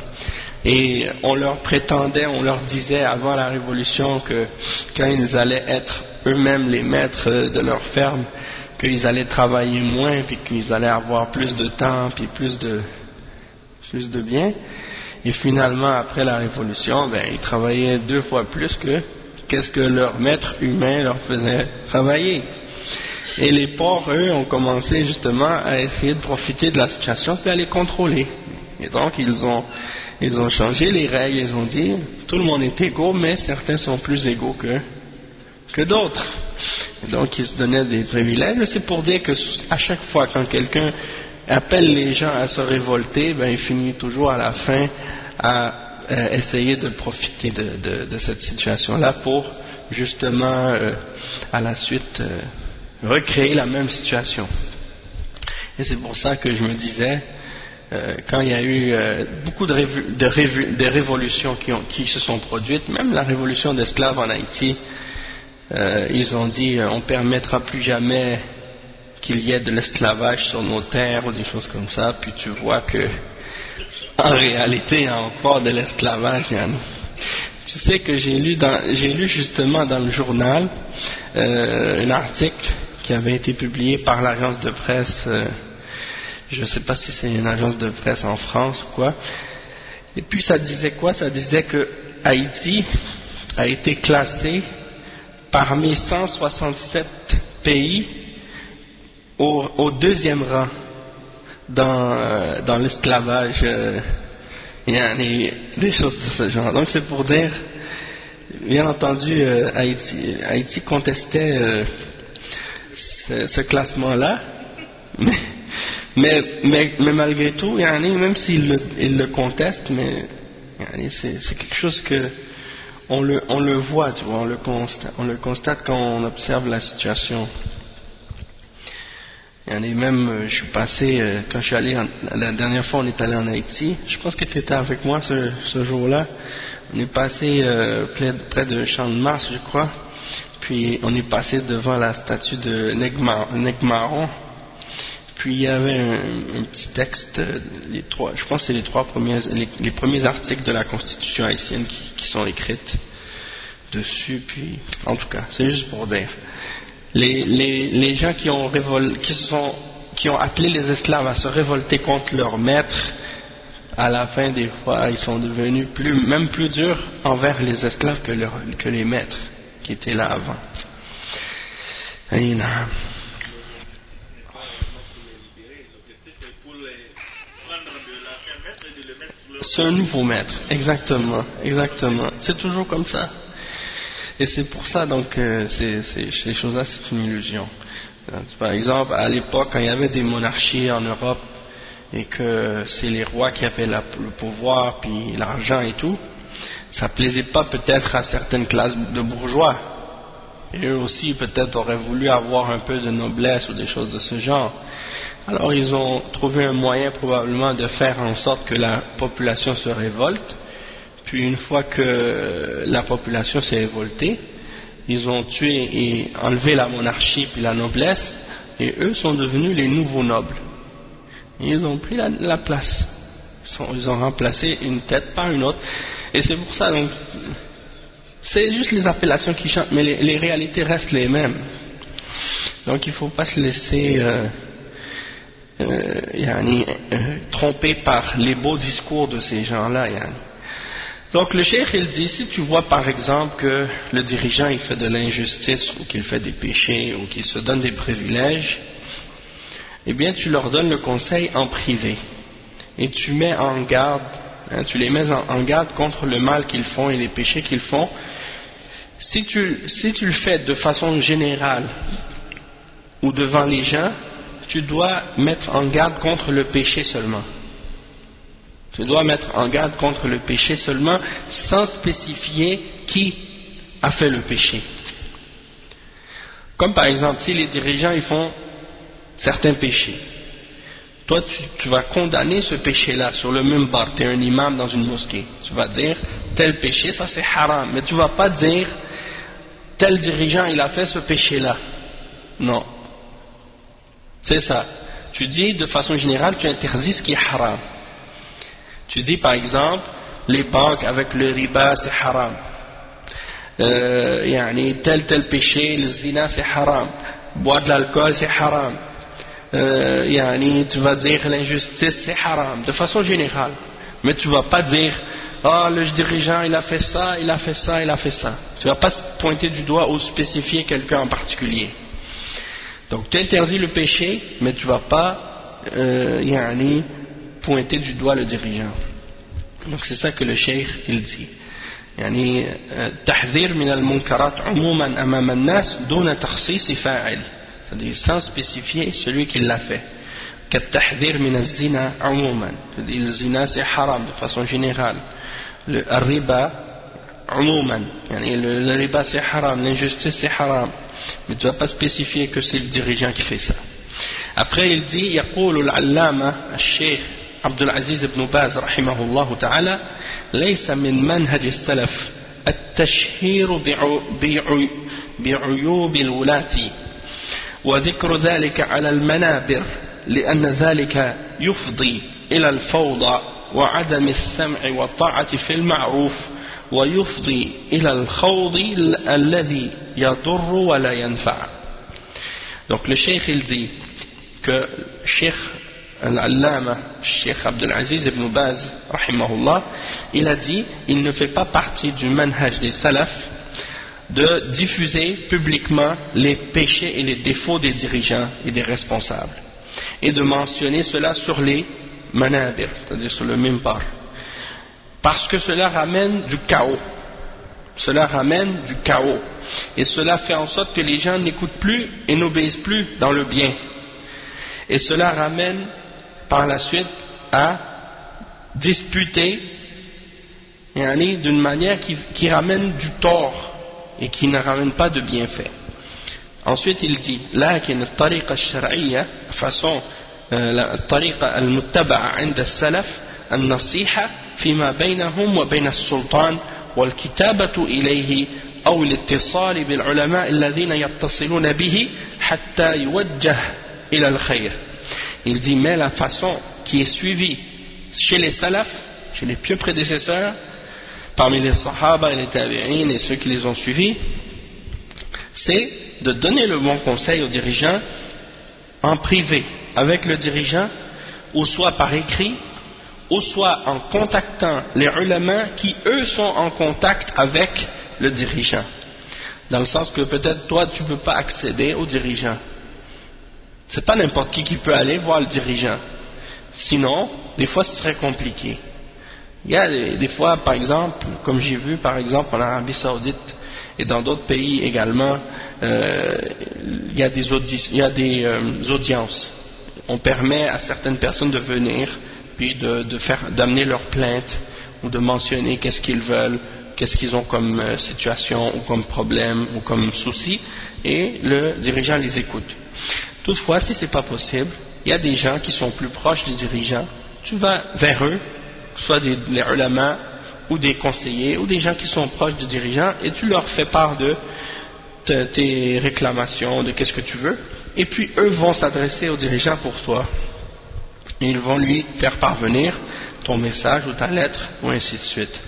A: Et on leur disait avant la révolution que quand ils allaient être eux-mêmes les maîtres de leur ferme, qu'ils allaient travailler moins, puis qu'ils allaient avoir plus de temps, puis plus de biens. Et finalement, après la révolution, ils travaillaient 2 fois plus que qu'est-ce que leur maître humain leur faisait travailler. Et les pauvres, eux, ont commencé justement à essayer de profiter de la situation puis à les contrôler. Et donc, ils ont changé les règles, ils ont dit, tout le monde est égaux, mais certains sont plus égaux que d'autres. Et donc, ils se donnaient des privilèges. C'est pour dire que à chaque fois, quand quelqu'un appelle les gens à se révolter, il finit toujours à la fin à essayer de profiter de cette situation-là pour justement à la suite recréer la même situation. Et c'est pour ça que je me disais, quand il y a eu beaucoup de révolutions qui se sont produites, même la révolution d'esclaves en Haïti, ils ont dit on ne permettra plus jamais qu'il y ait de l'esclavage sur nos terres ou des choses comme ça, puis tu vois que en réalité il y a encore de l'esclavage. Tu sais que j'ai lu justement dans le journal un article qui avait été publié par l'agence de presse, je ne sais pas si c'est une agence de presse en France ou quoi, et puis ça disait quoi? Ça disait que Haïti a été classé parmi 167 pays au 2e rang dans l'esclavage. Il y a des choses de ce genre. Donc c'est pour dire, bien entendu, Haïti contestait ce classement-là, mais malgré tout, même s'il le conteste, mais c'est quelque chose que on le voit, tu vois, on le constate quand on observe la situation. Même, je suis passé, quand je suis allé, la dernière fois on est allé en Haïti, je pense que tu étais avec moi ce jour-là, on est passé près de Champ de Mars, je crois, puis on est passé devant la statue de Negmaron, puis il y avait un petit texte, je pense que c'est les premiers articles de la Constitution haïtienne qui sont écrites dessus, puis en tout cas, c'est juste pour dire. Les gens qui ont appelé les esclaves à se révolter contre leurs maîtres, à la fin des fois, ils sont devenus même plus durs envers les esclaves que les maîtres qui étaient là avant. C'est un nouveau maître, exactement. C'est toujours comme ça. Et c'est pour ça donc ces choses-là c'est une illusion. Par exemple, à l'époque quand il y avait des monarchies en Europe et que c'est les rois qui avaient le pouvoir puis l'argent et tout, ça plaisait pas peut-être à certaines classes de bourgeois. Et eux aussi peut-être auraient voulu avoir un peu de noblesse ou des choses de ce genre. Alors ils ont trouvé un moyen probablement de faire en sorte que la population se révolte. Puis une fois que la population s'est révoltée, ils ont tué et enlevé la monarchie puis la noblesse, et eux sont devenus les nouveaux nobles. Et ils ont pris la place. Ils ont remplacé une tête par une autre. Et c'est pour ça, donc, c'est juste les appellations qui changent, mais les réalités restent les mêmes. Donc il ne faut pas se laisser tromper par les beaux discours de ces gens-là. Donc le cheikh il dit, si tu vois par exemple que le dirigeant il fait de l'injustice ou qu'il fait des péchés ou qu'il se donne des privilèges, eh bien tu leur donnes le conseil en privé et tu mets en garde, tu les mets en garde contre le mal qu'ils font et les péchés qu'ils font. Si tu le fais de façon générale ou devant les gens, tu dois mettre en garde contre le péché seulement. Tu dois mettre en garde contre le péché seulement, sans spécifier qui a fait le péché. Comme par exemple, si les dirigeants ils font certains péchés, toi tu vas condamner ce péché-là sur le minbar. Tu es un imam dans une mosquée, tu vas dire tel péché, ça c'est haram, mais tu vas pas dire tel dirigeant il a fait ce péché-là. Non, c'est ça. Tu dis de façon générale, tu interdis ce qui est haram. Tu dis par exemple, les banques avec le riba c'est haram, tel péché, le zina c'est haram, boire de l'alcool c'est haram, tu vas dire l'injustice c'est haram, de façon générale. Mais tu vas pas dire, le dirigeant il a fait ça, il a fait ça, il a fait ça. Tu vas pas pointer du doigt ou spécifier quelqu'un en particulier. Donc tu interdis le péché, mais tu vas pas pointer du doigt le dirigeant. Donc c'est ça que le cheikh il dit. تحذير من المنكرات عموما أمام الناس دون تخصيص فاعل. C'est-à-dire sans spécifier celui qui l'a fait. كالتحذير من الزنا عموما. C'est-à-dire le zina c'est haram de façon générale. Le riba عموما. Le riba c'est haram, l'injustice c'est haram. Mais tu ne vas pas spécifier que c'est le dirigeant qui fait ça. Après il dit يقول العلامة الشيخ عبد العزيز بن باز رحمه الله تعالى ليس من منهج السلف التشهير بعيوب الولاة وذكر ذلك على المنابر لأن ذلك يفضي إلى الفوضى وعدم السمع والطاعة في المعروف ويفضي إلى الخوض الذي يضر ولا ينفع. Donc le cheikh il dit que cheikh Al-Allama, Cheikh Abdul Aziz ibn Baz, rahimahullah, il a dit, il ne fait pas partie du manhaj des salafs de diffuser publiquement les péchés et les défauts des dirigeants et des responsables, et de mentionner cela sur les manabir, c'est-à-dire sur le minbar, parce que cela ramène du chaos. Cela ramène du chaos, et cela fait en sorte que les gens n'écoutent plus et n'obéissent plus dans le bien, et cela ramène par la suite à disputer d'une manière qui ramène du tort et qui ne ramène pas de bienfait. Ensuite il dit لكن الطريقة الشرعية façon الطريقة المتبعة عند السلف النصيحة فيما بينهم وبين السلطان والكتابة إليه أو الاتصال بالعلماء الذين يتصلون به حتى يوجه إلى الخير. Il dit, mais la façon qui est suivie chez les salafs, chez les pieux prédécesseurs, parmi les sahaba et les tabi'in et ceux qui les ont suivis, c'est de donner le bon conseil aux dirigeants en privé, avec le dirigeant, ou soit par écrit, ou soit en contactant les ulama qui eux sont en contact avec le dirigeant. Dans le sens que peut-être toi tu ne peux pas accéder au dirigeant. C'est pas n'importe qui peut aller voir le dirigeant. Sinon, des fois ce serait compliqué. Il y a des fois, par exemple, comme j'ai vu par exemple en Arabie Saoudite et dans d'autres pays également, il y a des audiences. On permet à certaines personnes de venir, puis d'amener leurs plaintes ou de mentionner qu'est-ce qu'ils veulent, qu'est-ce qu'ils ont comme situation ou comme problème ou comme souci, et le dirigeant les écoute. Toutefois, si ce n'est pas possible, il y a des gens qui sont plus proches du dirigeant, tu vas vers eux, soit les ulama ou des conseillers ou des gens qui sont proches du dirigeant, et tu leur fais part de tes réclamations, de qu'est-ce que tu veux, et puis eux vont s'adresser au dirigeant pour toi. Et ils vont lui faire parvenir ton message ou ta lettre, ou ainsi de suite.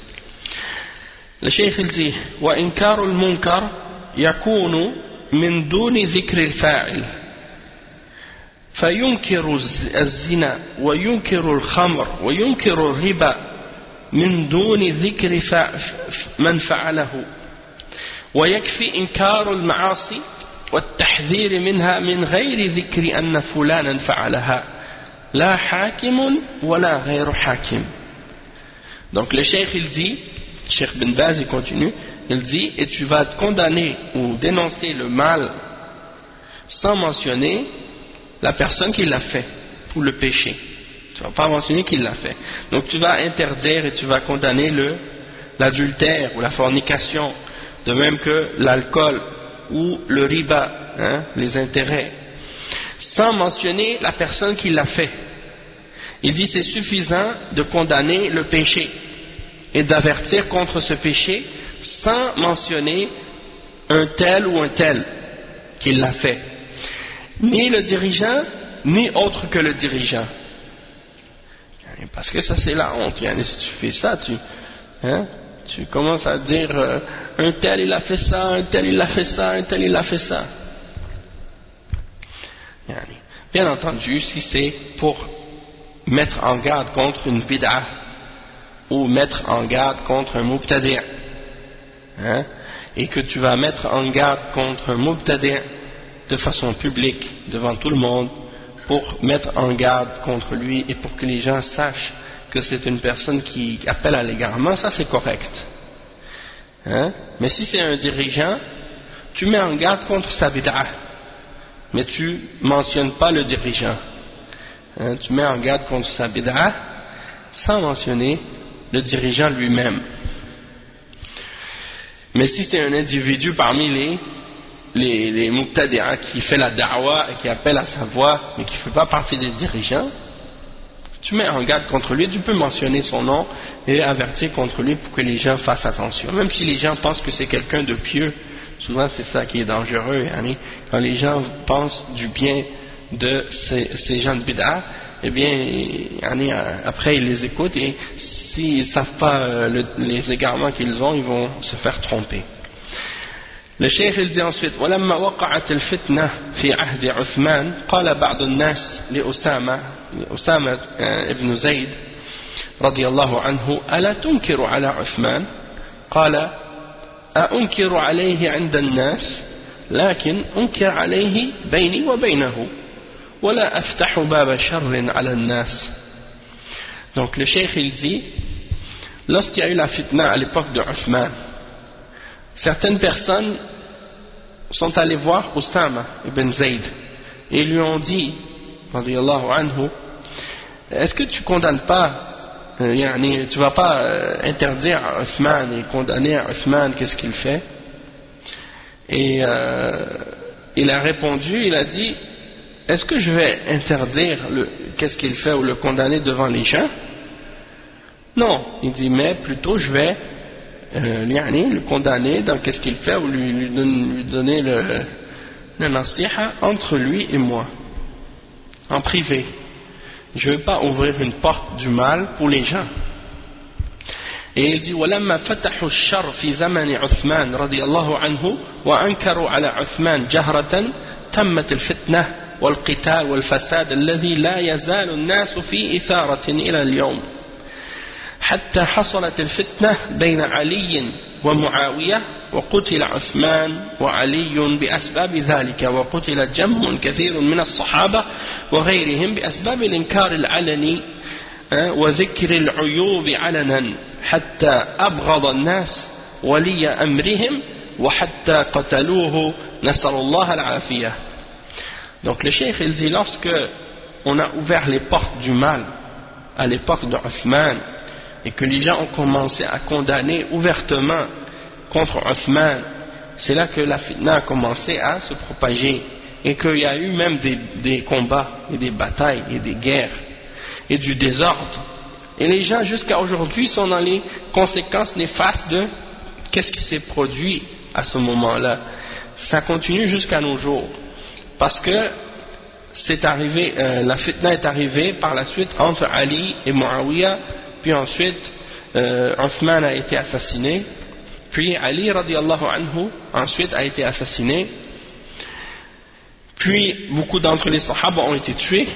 A: Le cheikh il dit وإنكار المنكر يكون من دون ذكر الفاعل فينكر الزنا وينكر الخمر وينكر الربا من دون ذكر من فعله ويكفي إنكار المعاصي والتحذير منها من غير ذكر أن فلانا فعلها لا حاكم ولا غير حاكم. Donc le cheikh il dit, Cheikh Ben Baz il continue, il dit, et tu vas condamner ou dénoncer le mal sans mentionner la personne qui l'a fait ou le péché. Tu ne vas pas mentionner qui l'a fait. Donc tu vas interdire et tu vas condamner l'adultère ou la fornication, de même que l'alcool ou le riba, les intérêts, sans mentionner la personne qui l'a fait. Il dit c'est suffisant de condamner le péché et d'avertir contre ce péché sans mentionner un tel ou un tel qui l'a fait, ni le dirigeant ni autre que le dirigeant, parce que ça c'est la honte. Si tu fais ça, tu commences à dire un tel il a fait ça, un tel il a fait ça, un tel il a fait ça. Bien entendu, si c'est pour mettre en garde contre une bid'ah ou mettre en garde contre un mubtadi', et que tu vas mettre en garde contre un mubtadi' de façon publique devant tout le monde pour mettre en garde contre lui et pour que les gens sachent que c'est une personne qui appelle à l'égarement, ça c'est correct. Mais si c'est un dirigeant, tu mets en garde contre sa bid'ah, mais tu mentionnes pas le dirigeant. Tu mets en garde contre sa bid'ah sans mentionner le dirigeant lui-même. Mais si c'est un individu parmi les muqtadi'a qui fait la da'wa et qui appelle à sa voix mais qui ne fait pas partie des dirigeants, tu mets en garde contre lui, tu peux mentionner son nom et avertir contre lui pour que les gens fassent attention. Même si les gens pensent que c'est quelqu'un de pieux, souvent c'est ça qui est dangereux, quand les gens pensent du bien de ces gens de bid'ah, eh bien après ils les écoutent et s'ils ne savent pas les égarements qu'ils ont, ils vont se faire tromper. Le cheikh il dit ensuite ولما وقعت الفتنة في عهد عثمان قال بعض الناس لأسامة ابن زيد رضي الله عنه ألا تنكر على عثمان؟ قال أنكر عليه عند الناس لكن أنكر عليه بيني وبينه ولا أفتح باب شر على الناس. Donc le cheikh il dit, lorsqu'il y a eu la fitna à l'époque de Uthman, certaines personnes sont allées voir Oussama ibn Zayd et lui ont dit, radiyallahu anhu, est-ce que tu condamnes pas, tu vas pas interdire à Uthman et condamner à Uthman qu'est-ce qu'il fait? Et il a répondu, il a dit, est-ce que je vais interdire qu'est-ce qu'il fait ou le condamner devant les gens? Non, il dit, mais plutôt je vais le condamner dans qu'est-ce qu'il fait ou lui donner le nasiha entre lui et moi, en privé. Je ne veux pas ouvrir une porte du mal pour les gens. Et il dit ولما فتحوا الشر في زمن عثمان رضي الله عنه وأنكروا على عثمان جهرة تمت الفتنة والقتال والفساد الذي لا يزال الناس في إثارة إلى اليوم حتى حصلت الفتنة بين علي ومعاوية وقتل عثمان وعلي بأسباب ذلك وقتل جم كثير من الصحابة وغيرهم بأسباب الإنكار العلني وذكر العيوب علنا حتى أبغض الناس ولي أمرهم وحتى قتلوه نسأل الله العافية. Donc le cheikh il dit, lorsque on a ouvert les portes du mal à l'époque de Uthman et que les gens ont commencé à condamner ouvertement contre Othman, c'est là que la fitna a commencé à se propager et qu'il y a eu même des combats et des batailles et des guerres et du désordre. Et les gens jusqu'à aujourd'hui sont dans les conséquences néfastes de qu'est-ce qui s'est produit à ce moment-là. Ça continue jusqu'à nos jours parce que c'est arrivé, la fitna est arrivée par la suite entre Ali et Muawiyah, puis ensuite Othman a été assassiné, puis Ali radiallahu anhu ensuite a été assassiné, puis beaucoup d'entre les sahaba ont été tués,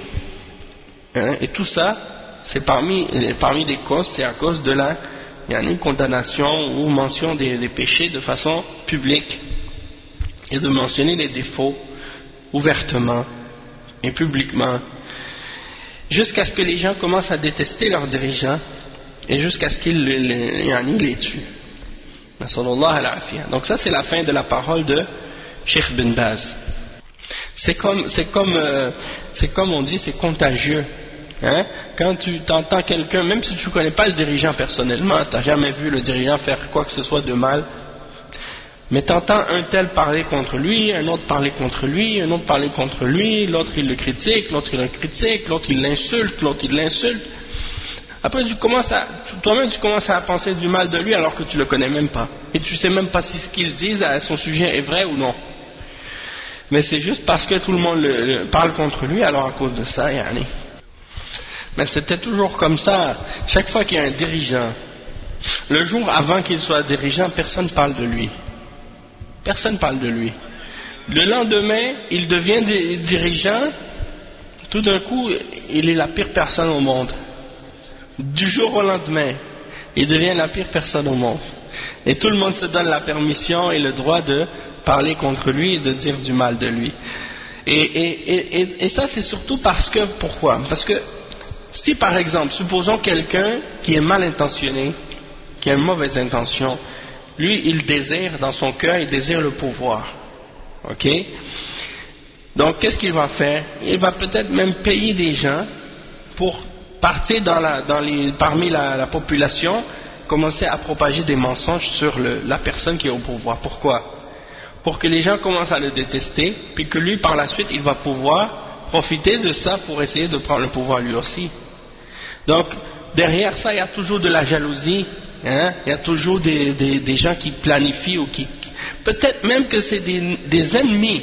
A: hein, et tout ça c'est parmi les causes, c'est à cause de la condamnation ou mention des péchés de façon publique et de mentionner les défauts ouvertement et publiquement, jusqu'à ce que les gens commencent à détester leurs dirigeants et jusqu'à ce qu'ils les tuent. Donc ça c'est la fin de la parole de Cheikh bin Baz. C'est comme on dit, c'est contagieux. Hein? Quand tu t'entends quelqu'un, même si tu ne connais pas le dirigeant personnellement, tu n'as jamais vu le dirigeant faire quoi que ce soit de mal, mais tu entends un tel parler contre lui, un autre parler contre lui, un autre parler contre lui, l'autre il le critique, l'autre il le critique, l'autre il l'insulte, l'autre il l'insulte. Après toi-même tu commences à penser du mal de lui alors que tu le connais même pas. Et tu sais même pas si ce qu'il dit à son sujet est vrai ou non. Mais c'est juste parce que tout le monde parle contre lui, alors à cause de ça, Mais c'était toujours comme ça. Chaque fois qu'il y a un dirigeant, le jour avant qu'il soit dirigeant, personne ne parle de lui. Personne ne parle de lui. Le lendemain, il devient dirigeant, tout d'un coup, il est la pire personne au monde. Du jour au lendemain, il devient la pire personne au monde. Et tout le monde se donne la permission et le droit de parler contre lui et de dire du mal de lui. Et ça, c'est surtout parce que, pourquoi? Parce que, si par exemple, supposons quelqu'un qui est mal intentionné, qui a une mauvaise intention, lui il désire dans son cœur, il désire le pouvoir, ok? Donc qu'est-ce qu'il va faire? Il va peut-être même payer des gens pour partir parmi la population, commencer à propager des mensonges sur la personne qui est au pouvoir. Pourquoi? Pour que les gens commencent à le détester, puis que lui par la suite il va pouvoir profiter de ça pour essayer de prendre le pouvoir lui aussi. Donc derrière ça il y a toujours de la jalousie, hein? Il y a toujours des gens qui planifient ou qui peut-être même que c'est des ennemis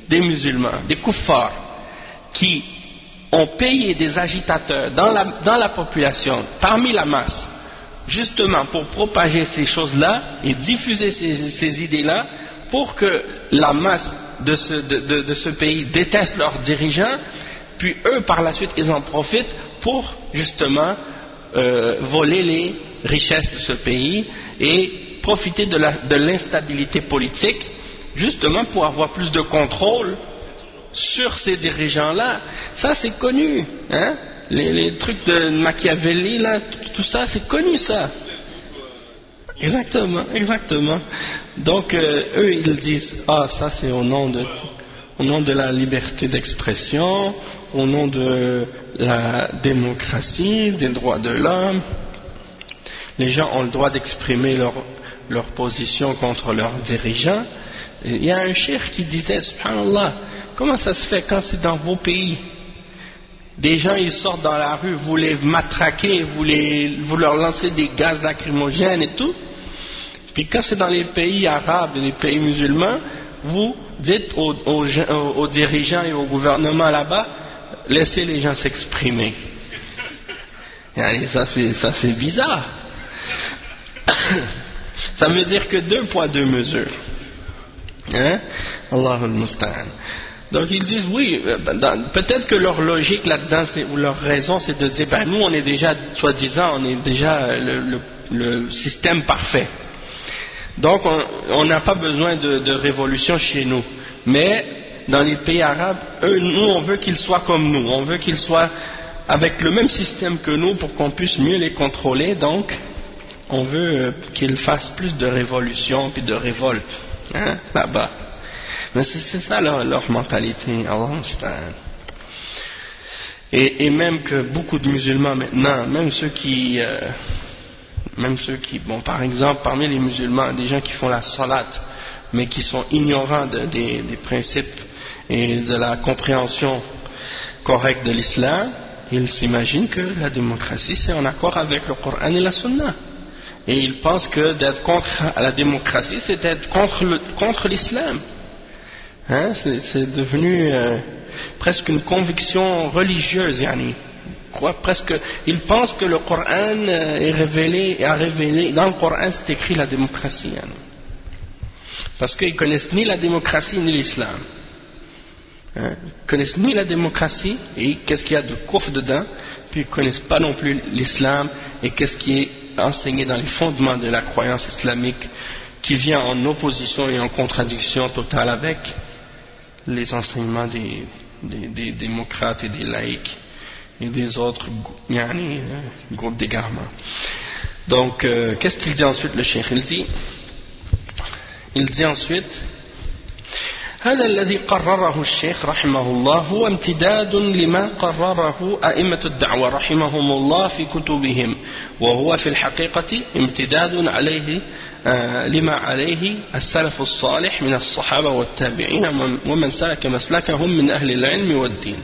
A: des musulmans, des kuffars, qui ont payé des agitateurs dans la population, parmi la masse, justement pour propager ces choses-là et diffuser ces idées-là, pour que la masse de ce pays déteste leurs dirigeants, puis eux par la suite ils en profitent pour justement voler les richesses de ce pays et profiter de l'instabilité politique, justement pour avoir plus de contrôle sur ces dirigeants-là. Ça c'est connu, hein? Les trucs de Machiavelli là, tout ça c'est connu ça. Exactement, exactement. Donc eux ils disent ça c'est au nom de la liberté d'expression, au nom de la démocratie, des droits de l'homme. Les gens ont le droit d'exprimer leur position contre leurs dirigeants. Il y a un cheikh qui disait, subhanallah, comment ça se fait quand c'est dans vos pays, des gens ils sortent dans la rue, vous les matraquez, vous leur lancez des gaz lacrymogènes et tout, puis quand c'est dans les pays arabes et les pays musulmans, vous dites aux dirigeants et au gouvernement là-bas, laissez les gens s'exprimer. Ça c'est bizarre. Ça veut dire que 2 poids 2 mesures, hein? Allahul Musta'an. Donc ils disent oui, peut-être que leur logique là-dedans ou leur raison c'est de dire nous on est déjà, soi-disant on est déjà le système parfait, donc on n'a pas besoin de révolution chez nous. Mais dans les pays arabes, nous on veut qu'ils soient comme nous, on veut qu'ils soient avec le même système que nous pour qu'on puisse mieux les contrôler. Donc on veut qu'ils fassent plus de révolution puis de révolte, hein, là-bas. Mais c'est ça leur mentalité. Et même que beaucoup de musulmans maintenant, même ceux qui, bon, par exemple, parmi les musulmans, des gens qui font la salat, mais qui sont ignorants des principes et de la compréhension correcte de l'islam, ils s'imaginent que la démocratie c'est en accord avec le Coran et la Sunna. Et ils pensent que d'être contre la démocratie, c'est d'être contre l'islam. Hein, c'est devenu presque une conviction religieuse, yani. Ils pensent que le Coran est a révélé, dans le Coran c'est écrit la démocratie, yani. Parce qu'ils connaissent ni la démocratie ni l'islam. Hein, ils connaissent ni la démocratie et qu'est-ce qu'il y a de kufr dedans, puis ils ne connaissent pas non plus l'islam et qu'est-ce qui est enseigné dans les fondements de la croyance islamique, qui vient en opposition et en contradiction totale avec les enseignements des démocrates et des laïcs et des autres groupes d'égarement. Donc qu'est-ce qu'il dit ensuite le cheikh? Il dit ensuite: هذا الذي قرره الشيخ رحمه الله هو امتداد لما قرره أئمة الدعوة رحمهم الله في كتبهم، وهو في الحقيقة امتداد عليه لما عليه السلف الصالح من الصحابة والتابعين ومن سلك مسلكهم من أهل العلم والدين.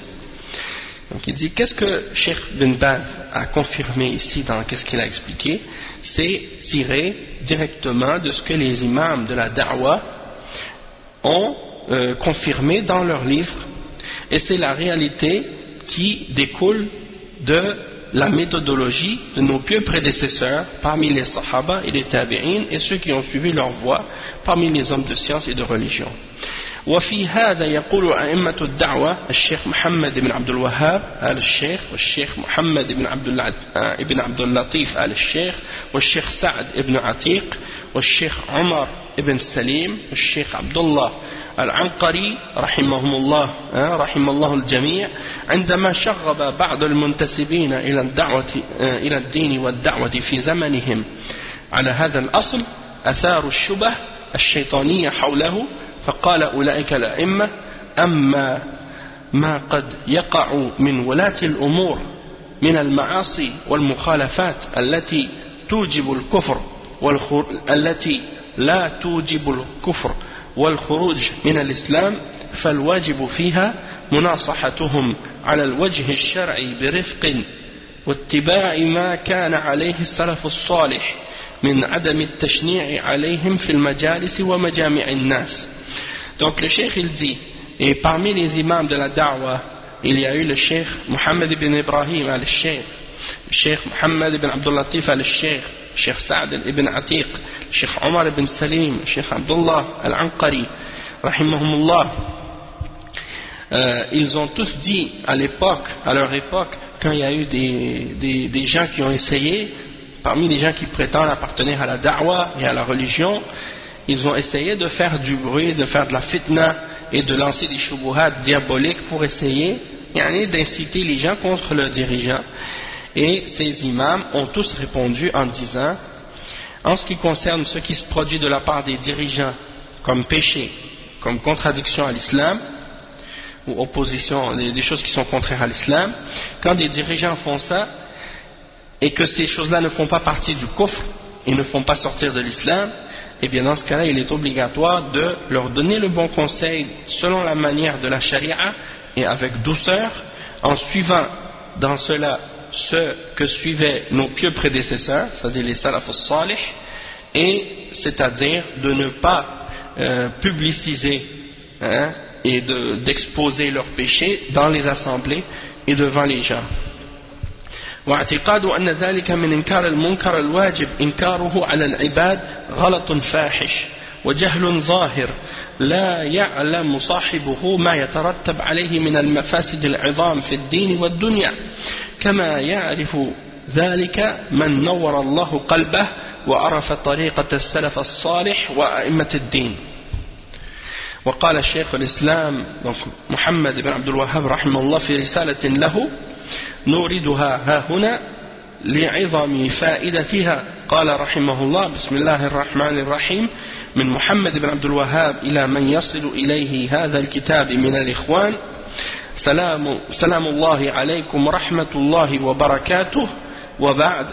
A: Donc il dit, qu'est-ce que Cheikh Ben Baz a confirmé ici dans qu'est-ce qu'il a expliqué? C'est tiré directement de ce que les imams de la da'wa ont confirmé dans leurs livres, et c'est la réalité qui découle de la méthodologie de nos pieux prédécesseurs parmi les sahaba et les tabi'in et ceux qui ont suivi leur voie parmi les hommes de science et de religion. وفي هذا يقول أئمة الدعوة الشيخ محمد بن عبد الوهاب آل الشيخ والشيخ محمد بن عبد اللطيف آل الشيخ والشيخ سعد بن عتيق والشيخ عمر بن سليم والشيخ عبد الله العنقري رحمهم الله رحم الله الجميع عندما شغب بعض المنتسبين إلى الدين والدعوة في زمنهم على هذا الأصل أثاروا الشبه الشيطانية حوله، فقال أولئك الأئمة: أما ما قد يقع من ولاة الأمور من المعاصي والمخالفات التي توجب الكفر التي لا توجب الكفر والخروج من الإسلام، فالواجب فيها مناصحتهم على الوجه الشرعي برفق واتباع ما كان عليه السلف الصالح من عدم التشنيع عليهم في المجالس ومجامع الناس. Donc le cheikh il dit, et parmi les imams de la da'wa, il y a eu le cheikh Mohammed ibn Ibrahim al-Sheikh, le cheikh Mohammed ibn Abdul Latif al-Sheikh, le cheikh Saad ibn Atiq, le cheikh Omar ibn Salim, le cheikh Abdullah al-Anqari, rahimahumullah. Ils ont tous dit à leur époque, quand il y a eu des gens qui ont essayé, parmi les gens qui prétendent appartenir à la da'wa et à la religion, ils ont essayé de faire du bruit, de faire de la fitna et de lancer des shubuhat diaboliques pour essayer d'inciter les gens contre le dirigeant. Et ces imams ont tous répondu en disant, en ce qui concerne ce qui se produit de la part des dirigeants comme péché, comme contradiction à l'islam ou opposition, des choses qui sont contraires à l'islam, quand des dirigeants font ça et que ces choses-là ne font pas partie du kufr et ne font pas sortir de l'islam, et bien dans ce cas-là il est obligatoire de leur donner le bon conseil selon la manière de la charia et avec douceur, en suivant dans cela ce que suivaient nos pieux prédécesseurs, c'est-à-dire les salaf salih, et c'est-à-dire de ne pas publiciser et d'exposer leurs péchés dans les assemblées et devant les gens. واعتقاد أن ذلك من إنكار المنكر الواجب إنكاره على العباد غلط فاحش وجهل ظاهر لا يعلم صاحبه ما يترتب عليه من المفاسد العظام في الدين والدنيا كما يعرف ذلك من نور الله قلبه وعرف طريقة السلف الصالح وأئمة الدين. وقال الشيخ الإسلام محمد بن عبد الوهاب رحمه الله في رسالة له نوردها ها هنا لعظم فائدتها، قال رحمه الله: بسم الله الرحمن الرحيم، من محمد بن عبد الوهاب إلى من يصل إليه هذا الكتاب من الإخوان، سلام الله عليكم ورحمة الله وبركاته وبعد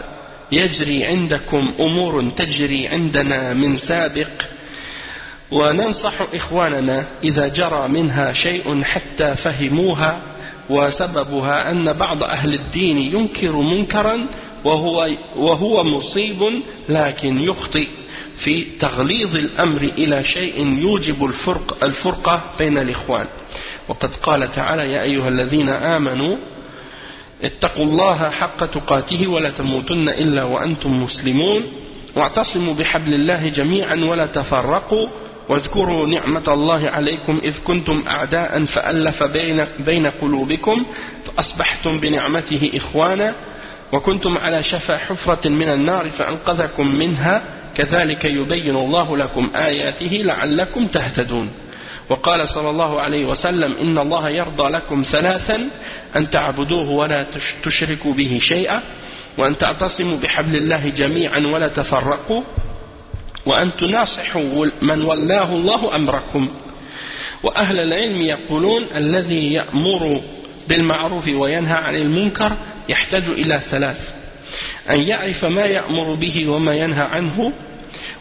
A: يجري عندكم أمور تجري عندنا من سابق وننصح إخواننا إذا جرى منها شيء حتى فهموها وسببها أن بعض أهل الدين ينكر منكرا وهو مصيب لكن يخطئ في تغليظ الأمر إلى شيء يوجب الفرقة بين الإخوان وقد قال تعالى يا أيها الذين آمنوا اتقوا الله حق تقاته ولا تموتن إلا وأنتم مسلمون واعتصموا بحبل الله جميعا ولا تفرقوا واذكروا نعمة الله عليكم إذ كنتم أعداء فألف بين قلوبكم فأصبحتم بنعمته إخوانا وكنتم على شفا حفرة من النار فأنقذكم منها كذلك يبين الله لكم آياته لعلكم تهتدون وقال صلى الله عليه وسلم إن الله يرضى لكم ثلاثا أن تعبدوه ولا تشركوا به شيئا وأن تعتصموا بحبل الله جميعا ولا تفرقوا وأن تناصحوا من ولاه الله أمركم وأهل العلم يقولون الذي يأمر بالمعروف وينهى عن المنكر يحتاج إلى ثلاث أن يعرف ما يأمر به وما ينهى عنه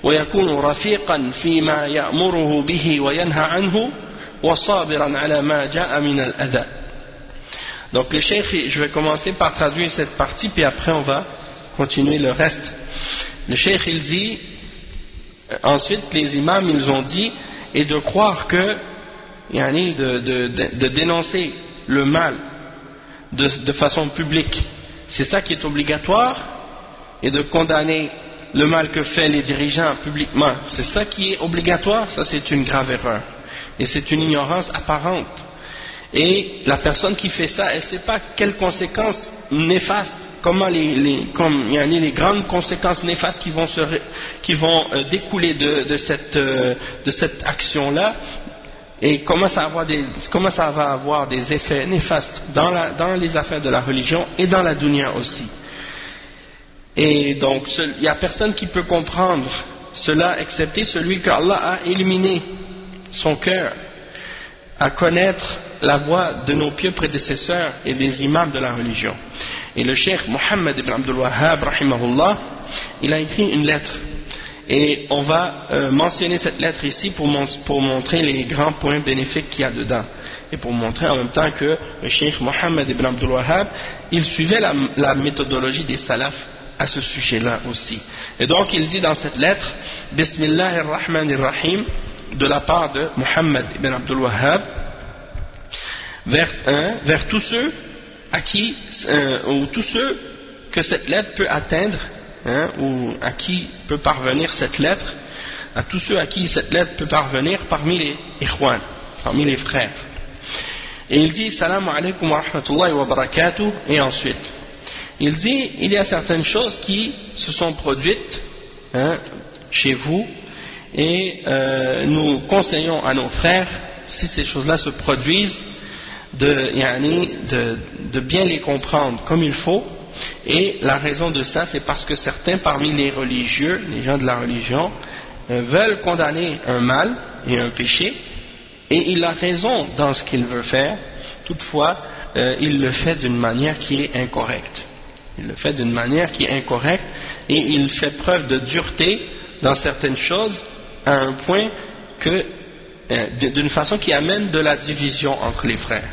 A: ويكون رفيقا فيما يأمره به وينهى عنه وصابرا على ما جاء من الأذى. Donc le cheikh, je vais commencer par traduire cette partie puis après on va continuer le reste. Le cheikh il dit ensuite les imams ils ont dit et de croire que de dénoncer le mal de façon publique c'est ça qui est obligatoire et de condamner le mal que fait les dirigeants publiquement c'est ça qui est obligatoire, ça c'est une grave erreur et c'est une ignorance apparente et la personne qui fait ça elle ne sait pas quelles conséquences néfastes comment les grandes conséquences néfastes qui vont découler de cette action-là et comment ça va avoir des effets néfastes dans les affaires de la religion et dans la dunya aussi. Et donc il n'y a personne qui peut comprendre cela excepté celui qu'Allah a illuminé son cœur à connaître la voie de nos pieux prédécesseurs et des imams de la religion. Et le cheikh Mohammed ibn Abdul Wahhab rahimahullah, il a écrit une lettre et on va mentionner cette lettre ici pour montrer les grands points bénéfiques qu'il y a dedans et pour montrer en même temps que le cheikh Mohammed ibn Abdul Wahhab il suivait la méthodologie des salafs à ce sujet-là aussi. Et donc il dit dans cette lettre Bismillahir Rahmanir Rahim de la part de Mohammed ibn Abdul Wahhab vers tous ceux à qui ou tous ceux que cette lettre peut atteindre ou à qui peut parvenir cette lettre, à tous ceux à qui cette lettre peut parvenir parmi les ikhwan, parmi les frères. Et il dit Salam alaykum wa rahmatullahi wa barakatuh et ensuite il dit il y a certaines choses qui se sont produites chez vous et nous conseillons à nos frères si ces choses-là se produisent de bien les comprendre comme il faut et la raison de ça c'est parce que certains parmi les religieux, les gens de la religion veulent condamner un mal et un péché et il a raison dans ce qu'il veut faire toutefois il le fait d'une manière qui est incorrecte et il fait preuve de dureté dans certaines choses à un point que d'une façon qui amène de la division entre les frères.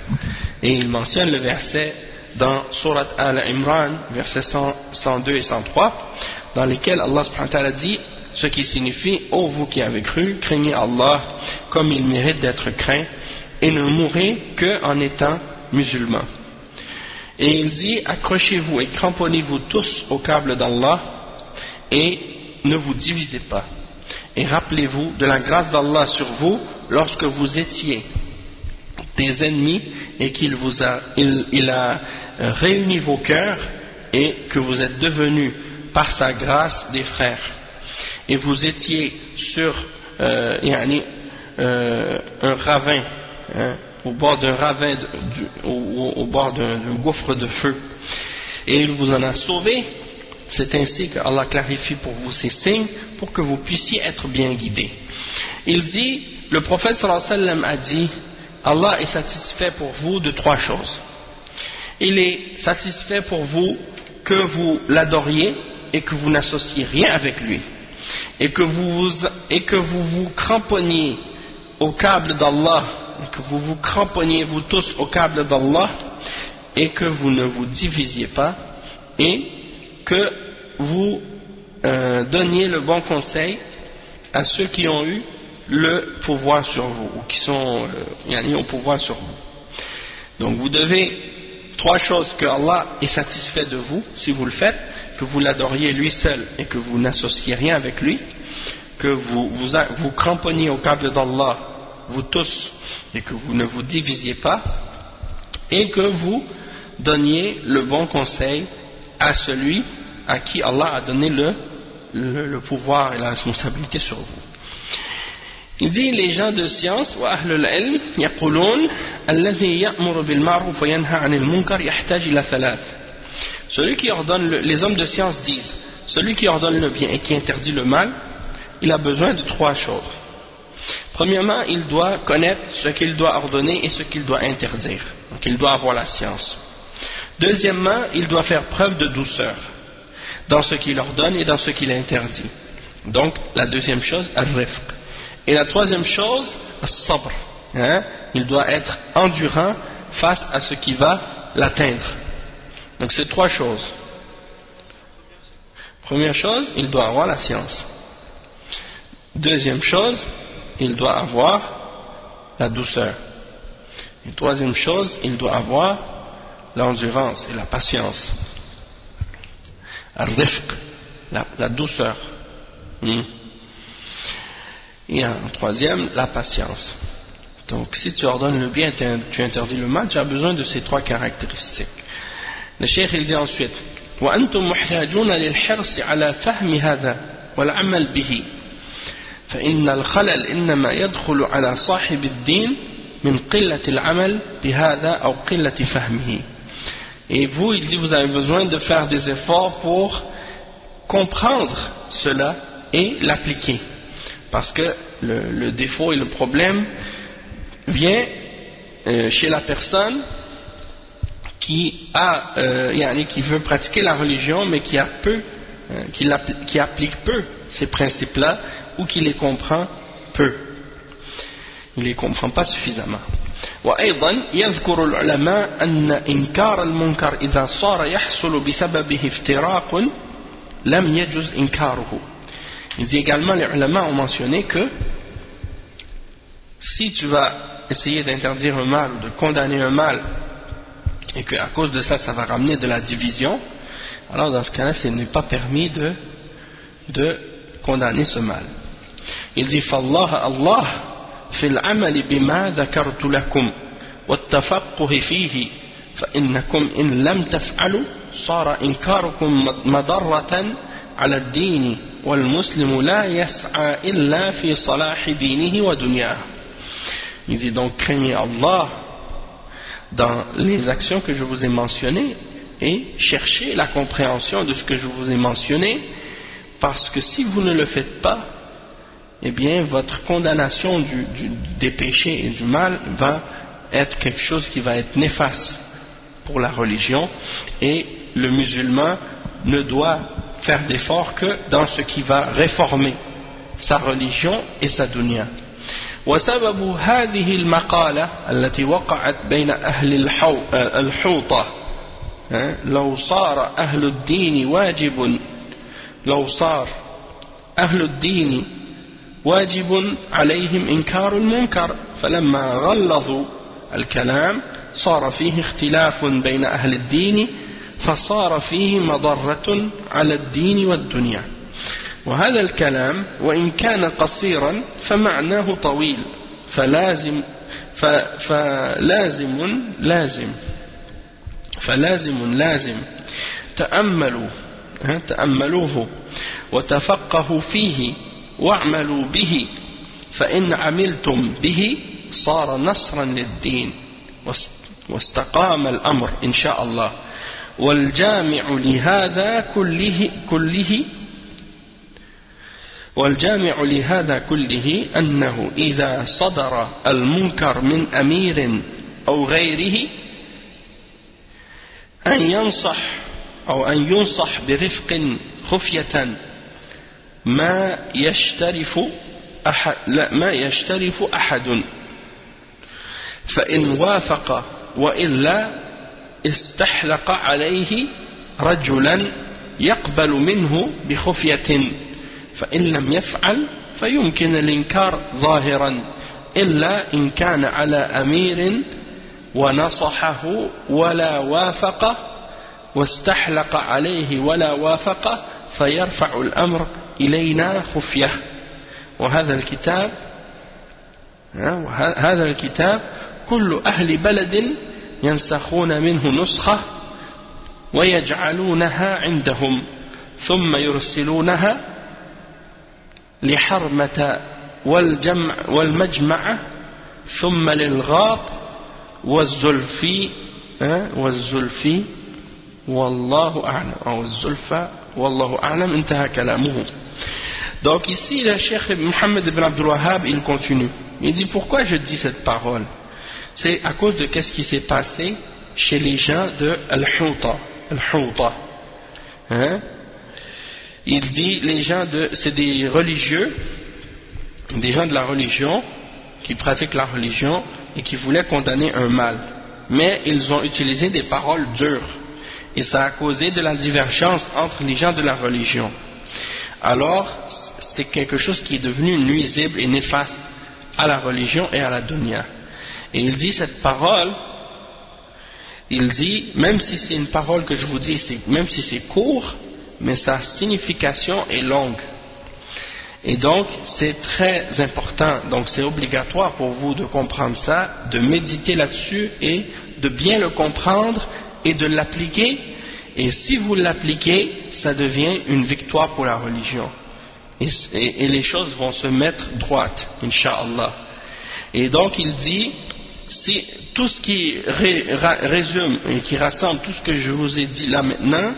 A: Et il mentionne le verset dans Surat Al-Imran, versets 102 et 103, dans lesquels Allah subhanahu wa ta'ala dit, ce qui signifie, ô vous qui avez cru, craignez Allah comme il mérite d'être craint, et ne mourrez qu'en étant musulmans. Et il dit, accrochez-vous et cramponnez-vous tous au câble d'Allah, et ne vous divisez pas. Et rappelez-vous de la grâce d'Allah sur vous lorsque vous étiez des ennemis et qu'il a réuni vos cœurs et que vous êtes devenus par sa grâce des frères. Et vous étiez sur un ravin, au bord d'un ravin, au bord d'un gouffre de feu. Et il vous en a sauvés. C'est ainsi que Allah clarifie pour vous ces signes pour que vous puissiez être bien guidés. Il dit, le prophète sallallahu alayhi wa sallam a dit Allah est satisfait pour vous de 3 choses. Il est satisfait pour vous que vous l'adoriez et que vous n'associez rien avec lui, et que vous vous cramponniez au câble d'Allah, que vous vous cramponniez vous tous au câble d'Allah, et que vous ne vous divisiez pas, et que vous donniez le bon conseil à ceux qui ont eu le pouvoir sur vous, ou qui sont au pouvoir sur vous. Donc vous devez 3 choses que Allah est satisfait de vous si vous le faites, que vous l'adoriez lui seul et que vous n'associez rien avec lui, que vous cramponniez au câble d'Allah vous tous et que vous ne vous divisiez pas, et que vous donniez le bon conseil à celui à qui Allah a donné le pouvoir et la responsabilité sur vous. Il dit les gens de science wa ahlul ilm yaqulun alladhi ya'muru bil ma'ruf wa yanha 'anil munkar yahtaj ila thalath. Celui qui ordonne les hommes de science disent, celui qui ordonne le bien et qui interdit le mal, il a besoin de 3 choses. Premièrement, il doit connaître ce qu'il doit ordonner et ce qu'il doit interdire. Donc il doit avoir la science. Deuxièmement, il doit faire preuve de douceur dans ce qu'il ordonne et dans ce qu'il interdit. Donc la deuxième chose, al-rifq. Et la troisième chose, al-sabr. Il doit être endurant face à ce qui va l'atteindre. Donc c'est 3 choses. Première chose, il doit avoir la science. Deuxième chose, il doit avoir la douceur. Et troisième chose, il doit avoir l'endurance et la patience. Al-rifq, la douceur. Et en troisième, la patience. Donc si tu ordonnes le bien, tu interdis le mal, tu as besoin de ces 3 caractéristiques. Le cheikh il dit ensuite وأنتم محتاجون للحرص على فهم هذا والعمل به فإن الخلل إنما يدخل على صاحب الدين من قلة العمل بهذا أو قلة فهمه. Et vous, il dit, vous avez besoin de faire des efforts pour comprendre cela et l'appliquer, parce que le défaut et le problème vient chez la personne qui veut pratiquer la religion mais qui applique peu ces principes-là, ou qui les comprend peu, il les comprend pas suffisamment. وأيضا يذكر العلماء أن إنكار المنكر إذا صار يحصل بسببه افتراق لم يجوز إنكاره. Il dit également, les ulama ont mentionné que si tu vas essayer d'interdire un mal ou de condamner un mal et qu'à cause de ça, ça va ramener de la division, alors dans ce cas-là, ce n'est pas permis de condamner ce mal. Il dit فالله الله في العمل بما ذكرت لكم والتفقه فيه فإنكم إن لم تفعلوا صار إنكاركم مضرة على الدين والمسلم لا يسعى إلا في صلاح دينه ودنياه. Il dit donc craignez Allah dans les actions que je vous ai mentionnées et cherchez la compréhension de ce que je vous ai mentionné, parce que si vous ne le faites pas, eh bien votre condamnation des péchés et du mal va être quelque chose qui va être néfaste pour la religion, et le musulman ne doit faire d'efforts que dans ce qui va réformer sa religion et sa dunya. وسبب هذه المقالة التي وقعت بين أهل الحوطة لو صار أهل الدين واجب عليهم إنكار المنكر فلما غلظوا الكلام صار فيه اختلاف بين أهل الدين فصار فيه مضرة على الدين والدنيا. وهذا الكلام وإن كان قصيرا فمعناه طويل فلازم تأملوه وتفقهوا فيه واعملوا به فإن عملتم به صار نصرا للدين واستقام الأمر إن شاء الله. والجامع لهذا كله والجامع لهذا كله أنه إذا صدر المنكر من أمير أو غيره أن ينصح برفق خفية ما يشترف أحد فإن وافق وإلا استحلق عليه رجلا يقبل منه بخفية فإن لم يفعل فيمكن الإنكار ظاهرا إلا إن كان على أمير ونصحه ولا وافق واستحلق عليه ولا وافق فيرفع الأمر إلينا خفية وهذا الكتاب كل أهل بلد ينسخون منه نسخة ويجعلونها عندهم ثم يرسلونها لحرمة والمجمعة ثم للغاط والزلفي والله أعلم أو الزلفى والله أعلم انتهى كلامه. Donc ici le Cheikh Mohammed ibn Abdul Wahhab il continue, il dit pourquoi je dis cette parole, c'est à cause de qu'est-ce qui s'est passé chez les gens de Al-Houta, hein? Il dit les gens c'est des religieux, des gens de la religion qui pratiquent la religion et qui voulaient condamner un mal, mais ils ont utilisé des paroles dures et ça a causé de la divergence entre les gens de la religion. Alors c'est quelque chose qui est devenu nuisible et néfaste à la religion et à la dunya. Et il dit cette parole, il dit même si c'est une parole que je vous dis, même si c'est court, mais sa signification est longue. Et donc c'est très important, donc c'est obligatoire pour vous de comprendre ça, de méditer là-dessus et de bien le comprendre et de l'appliquer. Et si vous l'appliquez, ça devient une victoire pour la religion. Et les choses vont se mettre droites, Inch'Allah. Et donc il dit, si tout ce qui résume et qui rassemble tout ce que je vous ai dit là maintenant,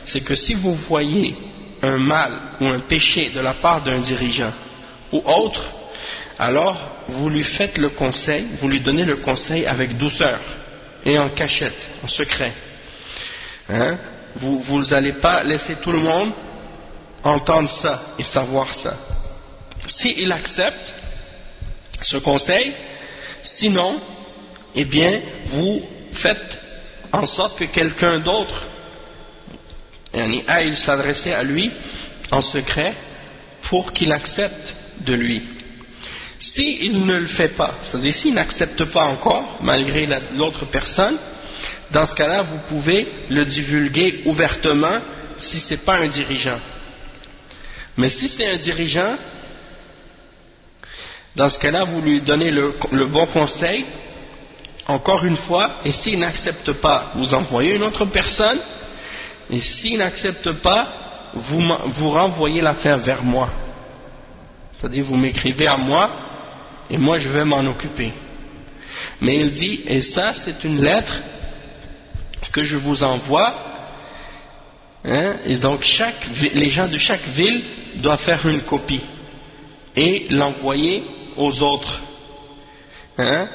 A: c'est que si vous voyez un mal ou un péché de la part d'un dirigeant ou autre, alors vous lui faites le conseil, vous lui donnez le conseil avec douceur et en cachette, en secret. Hein? Vous n'allez pas laisser tout le monde entendre ça et savoir ça. S'il accepte ce conseil, sinon, eh bien, vous faites en sorte que quelqu'un d'autre aille s'adresser à lui en secret pour qu'il accepte de lui. S'il ne le fait pas, c'est-à-dire s'il n'accepte pas encore, malgré l'autre personne, dans ce cas-là, vous pouvez le divulguer ouvertement si ce n'est pas un dirigeant. Mais si c'est un dirigeant, dans ce cas-là, vous lui donnez le bon conseil, encore une fois, et s'il n'accepte pas, vous envoyez une autre personne, et s'il n'accepte pas, vous renvoyez l'affaire vers moi. C'est-à-dire, vous m'écrivez à moi, et moi je vais m'en occuper. Mais il dit, et ça c'est une lettre que je vous envoie, hein, et donc les gens de chaque ville doivent faire une copie et l'envoyer aux autres, hein,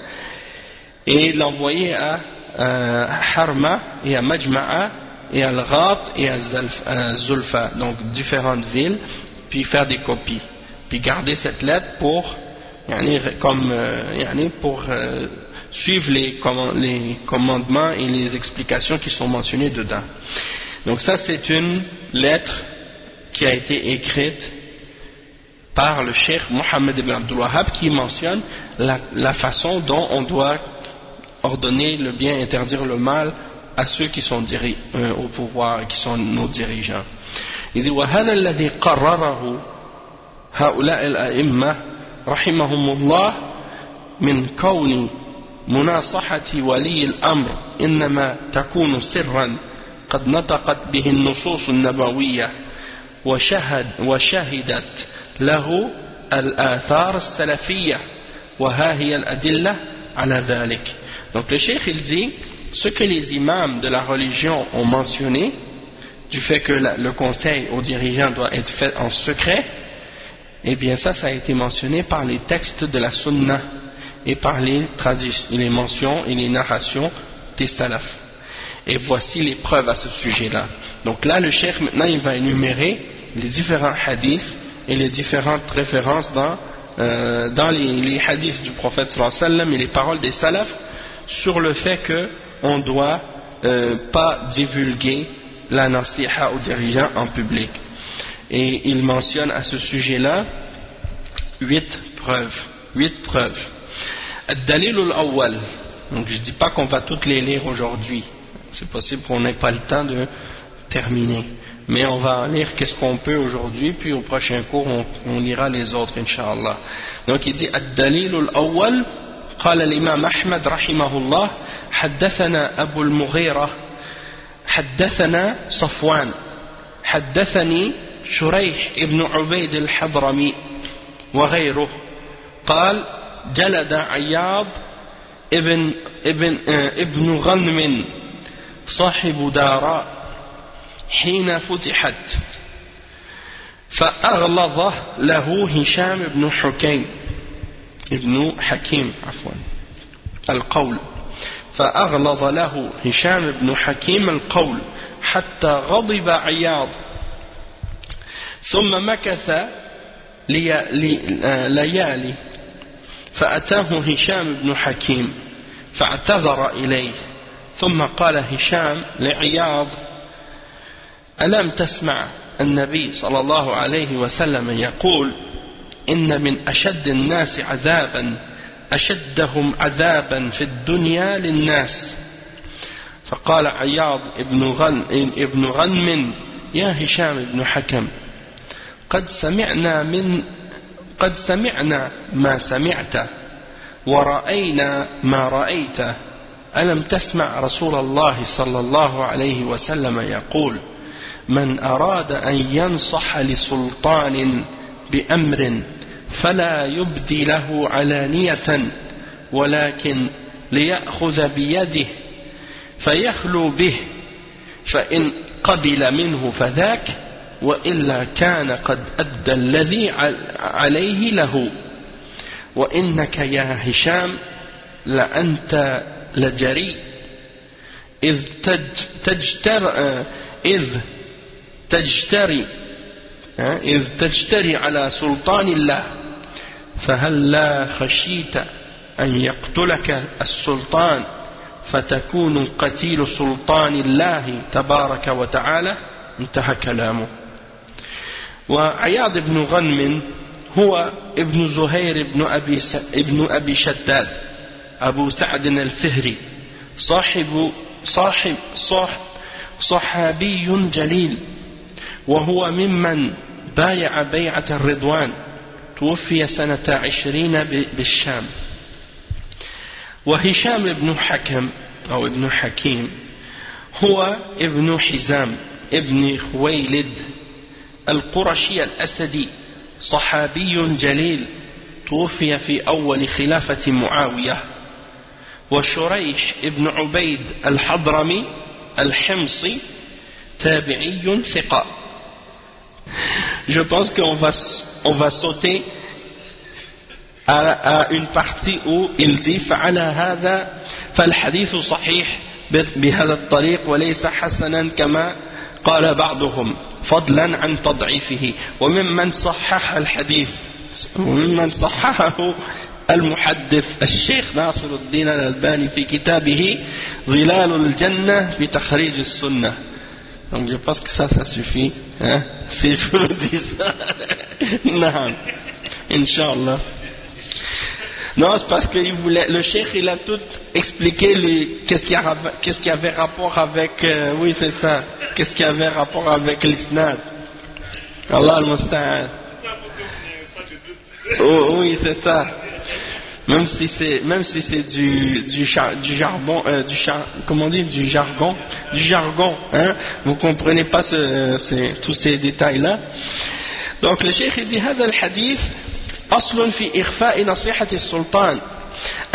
A: et l'envoyer à Harma et à Majma'a et à Al-Ghat et à Zulfa, donc différentes villes, puis faire des copies, puis garder cette lettre pour suivre les commandements et les explications qui sont mentionnées dedans. Donc ça c'est une lettre qui a été écrite par le cheikh Mohammed ibn Abdul Wahhab qui mentionne la façon dont on doit ordonner le bien et interdire le mal à ceux qui sont au pouvoir et qui sont nos dirigeants. Il dit وَهَذَا الَّذِي قَرَّرَهُ هؤلاء الأئمة رحمهم الله من كون مناصحة ولي الأمر إنما تكون سرا قد نطقت به النصوص النبوية وشهدت له الآثار السلفية وها هي الأدلة على ذلك. Donc le cheikh il dit ce que les imams de la religion ont mentionné du fait que le conseil aux dirigeants doit être fait en secret, eh bien ça a été mentionné par les textes de la Sunna et par les mentions et les narrations des salaf. Et voici les preuves à ce sujet-là. Donc là, le cheikh maintenant il va énumérer les différents hadiths et les différentes références dans les hadiths du prophète sallallahu alayhi wa sallam et les paroles des salafs sur le fait qu'on ne doit pas divulguer la nasiha aux dirigeants en public. Et il mentionne à ce sujet-là 8 preuves. Ad-dalil al-awwal. Donc je ne dis pas qu'on va toutes les lire aujourd'hui. C'est possible qu'on n'ait pas le temps de terminer. Mais on va en lire qu'est-ce qu'on peut aujourd'hui, puis au prochain cours on lira les autres, Inch'Allah. Donc il dit Ad-dalil al-awwal, قال الإمام أحمد رحمه الله حدثنا أبو المغيرة حدثنا صفوان حدثني شريح ابن عبيد الحضرمي وغيره قال جلد عياض ابن غنم صاحب دار حين فتحت فأغلظ له هشام ابن حكيم القول فأغلظ له هشام بن حكيم القول حتى غضب عياض ثم مكث ليالي فأتاه هشام بن حكيم فاعتذر إليه ثم قال هشام لعياض ألم تسمع النبي صلى الله عليه وسلم يقول إن من أشد الناس عذابا أشدهم عذابا في الدنيا للناس فقال عياض ابن غنم يا هشام بن حكم قد سمعنا ما سمعت ورأينا ما رأيت ألم تسمع رسول الله صلى الله عليه وسلم يقول من أراد أن ينصح لسلطان بأمر فلا يبدي له علانية ولكن ليأخذ بيده فيخلو به فإن قبل منه فذاك وإلا كان قد أدى الذي عليه له وإنك يا هشام لأنت لجريء إذ تجتري على سلطان الله فهل لا خشيت أن يقتلك السلطان فتكون قتيل سلطان الله تبارك وتعالى انتهى كلامه. وعياض بن غنم هو ابن زهير ابن أبي شداد أبو سعد الفهري صحابي جليل وهو ممن بايع بيعة الرضوان توفي سنة 20 بالشام. وهشام بن حكم أو ابن حكيم هو ابن حزام ابن خويلد القرشي الأسدي صحابي جليل توفي في أول خلافة معاوية. وشريح ابن عبيد الحضرمي الحمصي تابعي ثقة. Je pense qu'on va sauter à une partie où il dit فعلى هذا فالحديث صحيح بهذا الطريق وليس حسنا كما قال بعضهم فضلا عن تضعيفه. وممن صحح الحديث وممن صححه المحدث الشيخ ناصر الدين الألباني في كتابه ظلال الجنة في تخريج السنة. Donc je pense que ça suffit, hein, si je vous dis ça. Non, Inch'Allah. Non, c'est parce que le cheikh il a tout expliqué qu'est-ce qui avait rapport avec, oui c'est ça, qu'est-ce qui avait rapport avec l'isnad. Allah al-Musta'an. Oh, oui c'est ça. Même si c'est du jargon, comment on dit, du jargon, hein, vous comprenez pas tous ces détails-là. Donc le cheikh dit هذا الحديث أصل في إخفاء نصيحة السلطان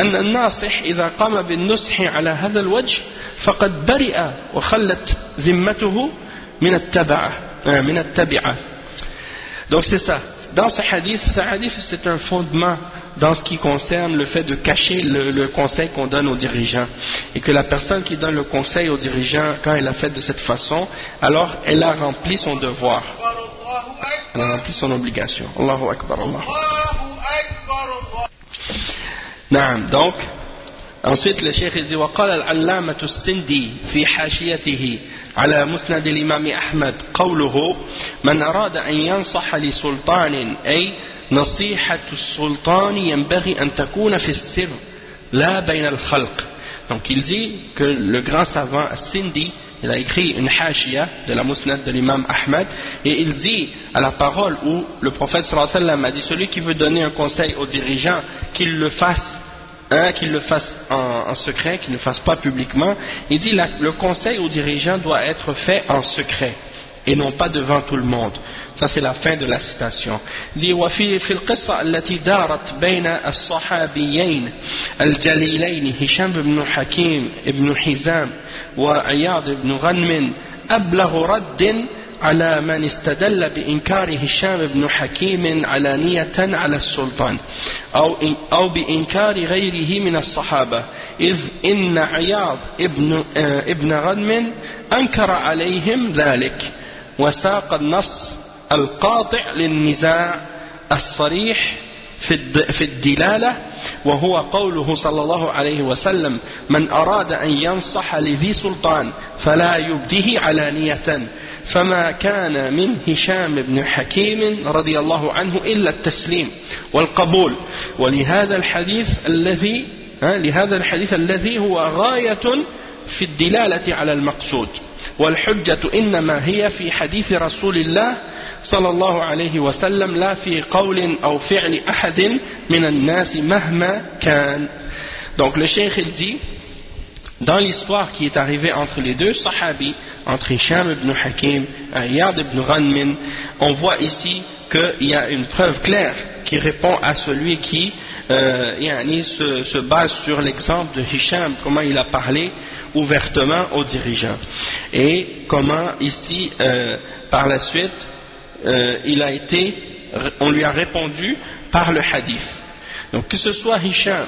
A: أن الناصح إذا قام بالنصح على هذا الوجه فقد برئ وخلت ذمته من التبعة. Donc c'est ça. Dans ce hadith c'est un fondement dans ce qui concerne le fait de cacher le conseil qu'on donne aux dirigeants. Et que la personne qui donne le conseil aux dirigeants, quand elle l'a fait de cette façon, alors elle a rempli son devoir. Elle a rempli son obligation. Allahu Akbar, Allah. Naam, donc, ensuite le cheikh dit وقال العلامة السندي في حاشيته على مسند الإمام أحمد قوله من أراد أن ينصح لسلطان أي نصيحة السلطان ينبغي أن تكون في السر لا بين الخلق. Donc il dit que le grand savant As-Sindi, il a écrit une hashia de la musnad de l'imam Ahmad, et il dit à la parole où le prophète sallallahu alayhi wa sallam a dit celui qui veut donner un conseil aux dirigeants, qu'il le fasse en secret, qu'il ne fasse pas publiquement. Il dit le conseil aux dirigeants doit être fait en secret et non pas devant tout le monde. Ça c'est la fin de la citation. Il dit وفي القصة التي دارت بين الصحابيين الجليلين هشام بن حكيم بن حزام وعياض بن غنم أبلغ رد على من استدل بإنكار هشام بن حكيم علانية على السلطان أو بإنكار غيره من الصحابة إذ إن عياض ابن غنم أنكر عليهم ذلك وساق النص القاطع للنزاع الصريح في الدلالة وهو قوله صلى الله عليه وسلم من أراد أن ينصح لذي سلطان فلا يبديه علانية فما كان من هشام بن حكيم رضي الله عنه إلا التسليم والقبول ولهذا الحديث الذي هو غاية في الدلالة على المقصود والحجة إنما هي في حديث رسول الله صلى الله عليه وسلم لا في قول أو فعل أحد من الناس مهما كان. Donc le cheikh il dit dans l'histoire qui est arrivée entre les deux sahabis, entre Hisham ibn Hakim et Iyad ibn Ghanmin, on voit ici qu'il y a une preuve claire qui répond à celui qui se base sur l'exemple de Hisham, comment il a parlé ouvertement aux dirigeants. Et comment ici, par la suite, on lui a répondu par le hadith. Donc que ce soit Hisham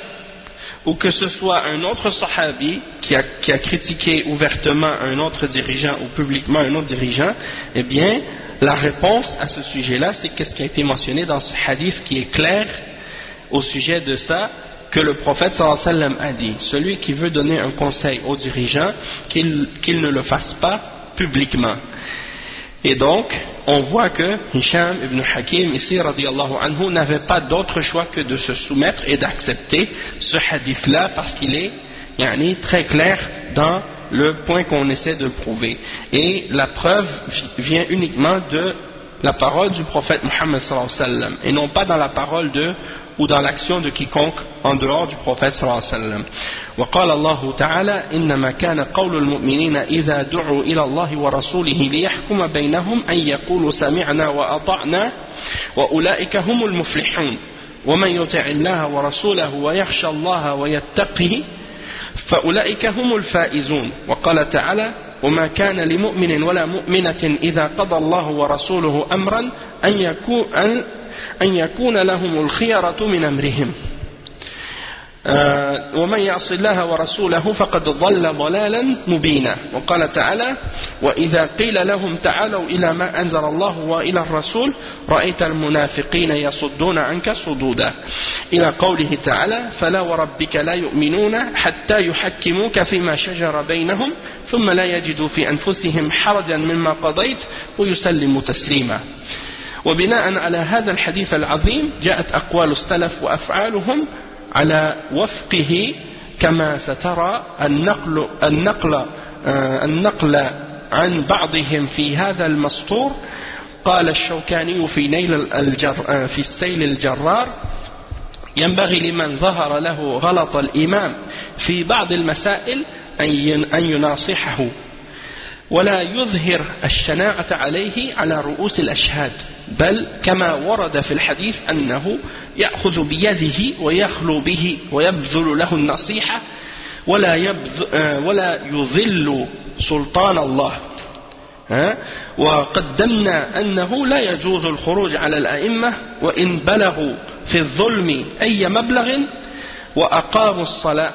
A: ou que ce soit un autre sahabi qui a critiqué ouvertement un autre dirigeant ou publiquement un autre dirigeant, eh bien la réponse à ce sujet-là, c'est qu'est-ce qui a été mentionné dans ce hadith qui est clair au sujet de ça, que le prophète sallallahu alayhi wa sallam a dit celui qui veut donner un conseil aux dirigeants, qu'il ne le fasse pas publiquement. Et donc on voit que Hisham ibn Hakim ici radiyallahu anhu n'avait pas d'autre choix que de se soumettre et d'accepter ce hadith là parce qu'il est très clair dans le point qu'on essaie de prouver, et la preuve vient uniquement de la parole du prophète Muhammad sallallahu alayhi wa sallam et non pas dans la parole ou dans l'action de quiconque en dehors du prophète sallallahu alayhi wa sallam. وقال الله تعالى إنما كان قول المؤمنين إذا دعوا إلى الله ورسوله ليحكم بينهم أن يقولوا سمعنا وأطعنا وأولئك هم المفلحون ومن يطع الله ورسوله ويخشى الله ويتقه فأولئك هم الفائزون. وقال تعالى وما كان لمؤمن ولا مؤمنة إذا قضى الله ورسوله أمرا أن يكون لهم الخيرة من أمرهم ومن يعص الله ورسوله فقد ضل ضلالا مبينا. وقال تعالى وإذا قيل لهم تعالوا إلى ما أنزل الله وإلى الرسول رأيت المنافقين يصدون عنك صدودا إلى قوله تعالى فلا وربك لا يؤمنون حتى يحكموك فيما شجر بينهم ثم لا يجدوا في أنفسهم حرجا مما قضيت ويسلموا تسليما. وبناء على هذا الحديث العظيم جاءت أقوال السلف وأفعالهم على وفقه كما سترى النقل عن بعضهم في هذا المسطور. قال الشوكاني في السيل الجرار ينبغي لمن ظهر له غلط الإمام في بعض المسائل أن يناصحه ولا يظهر الشناعة عليه على رؤوس الأشهاد بل كما ورد في الحديث أنه يأخذ بيده ويخلو به ويبذل له النصيحة ولا يذل سلطان الله وقدمنا أنه لا يجوز الخروج على الأئمة وإن بلغوا في الظلم أي مبلغ وأقاموا الصلاة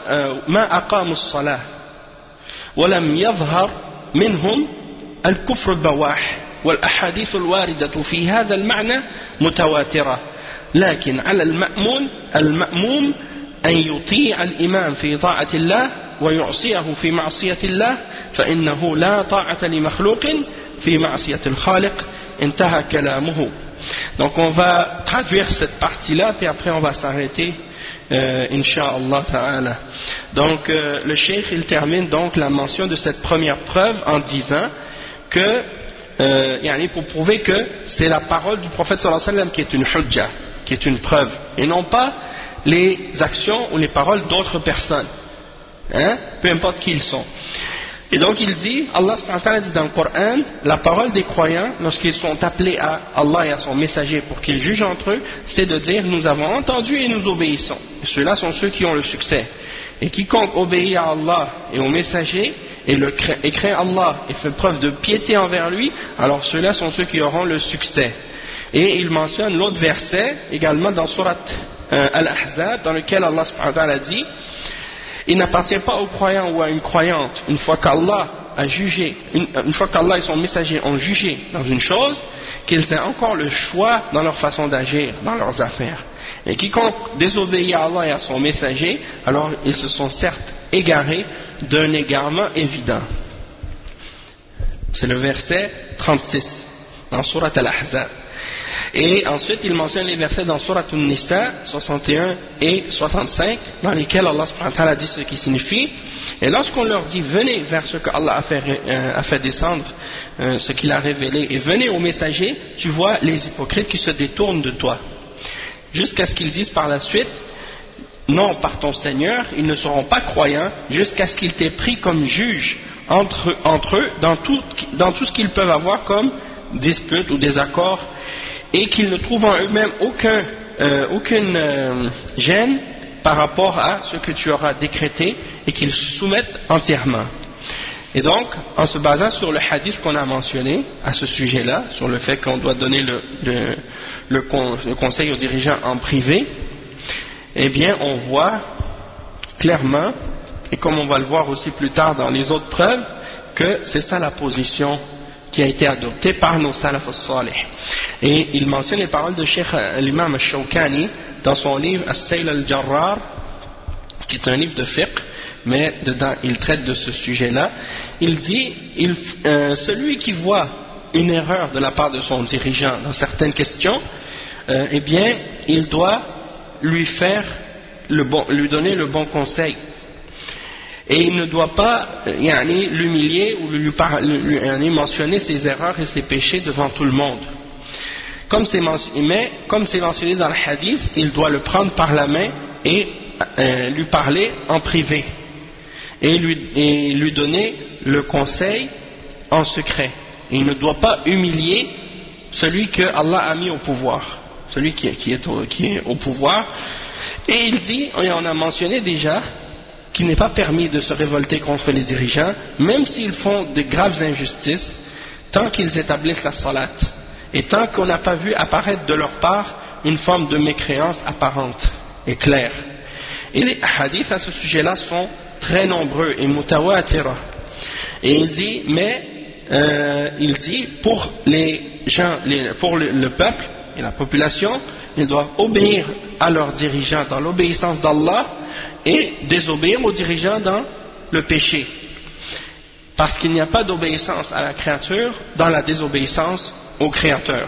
A: ما أقاموا الصلاة ولم يظهر منهم الكفر البواح والأحاديث الواردة في هذا المعنى متواترة لكن على المأموم أن يطيع الإمام في طاعة الله ويعصيه في معصية الله فإنه لا طاعة لمخلوق في معصية الخالق. انتهى كلامه. Donc on va traduire cette partie-là puis après on va s'arrêter Inch'Allah ta'ala. Donc le cheikh il termine donc la mention de cette première preuve en disant que pour prouver que c'est la parole du prophète sallallahu alayhi wa sallam qui est une hujja, qui est une preuve et non pas les actions ou les paroles d'autres personnes, peu importe qui ils sont. Et donc il dit, Allah subhanahu wa ta'ala dit dans le Coran, la parole des croyants lorsqu'ils sont appelés à Allah et à son messager pour qu'ils jugent entre eux, c'est de dire nous avons entendu et nous obéissons. Et ceux-là sont ceux qui ont le succès. Et quiconque obéit à Allah et au messager et craint Allah et fait preuve de piété envers lui, alors ceux-là sont ceux qui auront le succès. Et il mentionne l'autre verset également dans Surat Al-Ahzab dans lequel Allah subhanahu wa ta'ala dit il n'appartient pas aux croyants ou à une croyante une fois qu'Allah a jugé, une fois qu'Allah et son messager ont jugé dans une chose, qu'ils aient encore le choix dans leur façon d'agir, dans leurs affaires. Et quiconque désobéit à Allah et à son messager, alors ils se sont certes égarés d'un égarement évident. C'est le verset 36 dans Surat Al-Ahzab. Et ensuite il mentionne les versets dans Surat An-Nisa 61 et 65 dans lesquels Allah subhanahu wa ta'ala dit ce qui signifie. Et lorsqu'on leur dit venez vers ce que Allah a fait descendre, ce qu'il a révélé, et venez au messager, tu vois les hypocrites qui se détournent de toi jusqu'à ce qu'ils disent par la suite non, par ton Seigneur ils ne seront pas croyants jusqu'à ce qu'ils t'aient pris comme juge entre eux dans tout ce qu'ils peuvent avoir comme dispute ou désaccord, et qu'ils ne trouvent en eux-mêmes aucune gêne par rapport à ce que tu auras décrété, et qu'ils se soumettent entièrement. Et donc, en se basant sur le hadith qu'on a mentionné à ce sujet-là, sur le fait qu'on doit donner le conseil aux dirigeants en privé, eh bien on voit clairement, et comme on va le voir aussi plus tard dans les autres preuves, que c'est ça la position qui a été adoptée par nos salaf as-salih. Et il mentionne les paroles de Cheikh l'imam al-Shawkani dans son livre As-Sayl al-Jarrar, qui est un livre de fiqh, mais dedans il traite de ce sujet-là. Il dit, celui qui voit une erreur de la part de son dirigeant dans certaines questions, eh bien il doit lui donner le bon conseil. Et il ne doit pas l'humilier ou lui mentionner ses erreurs et ses péchés devant tout le monde. Mais comme c'est mentionné dans le hadith, il doit le prendre par la main et lui parler en privé. Et lui donner le conseil en secret. Et il ne doit pas humilier celui que Allah a mis au pouvoir. Celui qui est au pouvoir. Et il dit, et on a mentionné déjà, qu'il n'est pas permis de se révolter contre les dirigeants, même s'ils font de graves injustices, tant qu'ils établissent la salat, et tant qu'on n'a pas vu apparaître de leur part une forme de mécréance apparente et claire. Et les hadiths à ce sujet-là sont très nombreux et mutawatira. Et il dit, pour les gens, pour le peuple et la population, ils doivent obéir à leurs dirigeants dans l'obéissance d'Allah et désobéir aux dirigeants dans le péché, parce qu'il n'y a pas d'obéissance à la créature dans la désobéissance au Créateur.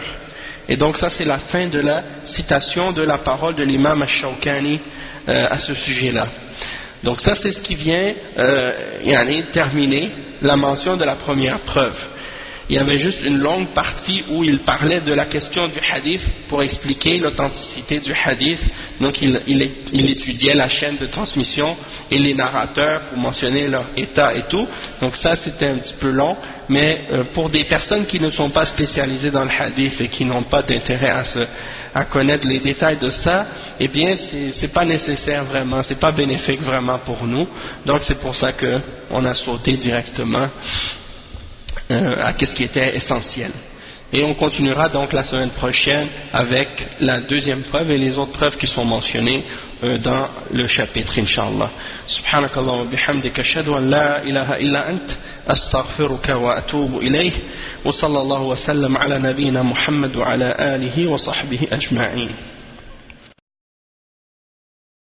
A: Et donc ça c'est la fin de la citation de la parole de l'imam al-Shawkani à ce sujet-là. Donc ça c'est ce qui vient terminer la mention de la première preuve. Il y avait juste une longue partie où il parlait de la question du hadith pour expliquer l'authenticité du hadith. Donc il étudiait la chaîne de transmission et les narrateurs pour mentionner leur état et tout. Donc ça c'était un petit peu long, mais pour des personnes qui ne sont pas spécialisées dans le hadith et qui n'ont pas d'intérêt à connaître les détails de ça, eh bien c'est pas nécessaire vraiment, c'est pas bénéfique vraiment pour nous. Donc c'est pour ça qu'on a sauté directement à ce qui était essentiel. Et on continuera donc la semaine prochaine avec la deuxième preuve et les autres preuves qui sont mentionnées dans le chapitre, Inch'Allah. Subhanakallah wa bihamdika ashhadu an la ilaha illa ant astaghfiruka wa atubu ilayh wa sallallahu wa sallam ala nabiyyina Muhammad wa ala alihi wa sahbihi ajma'in.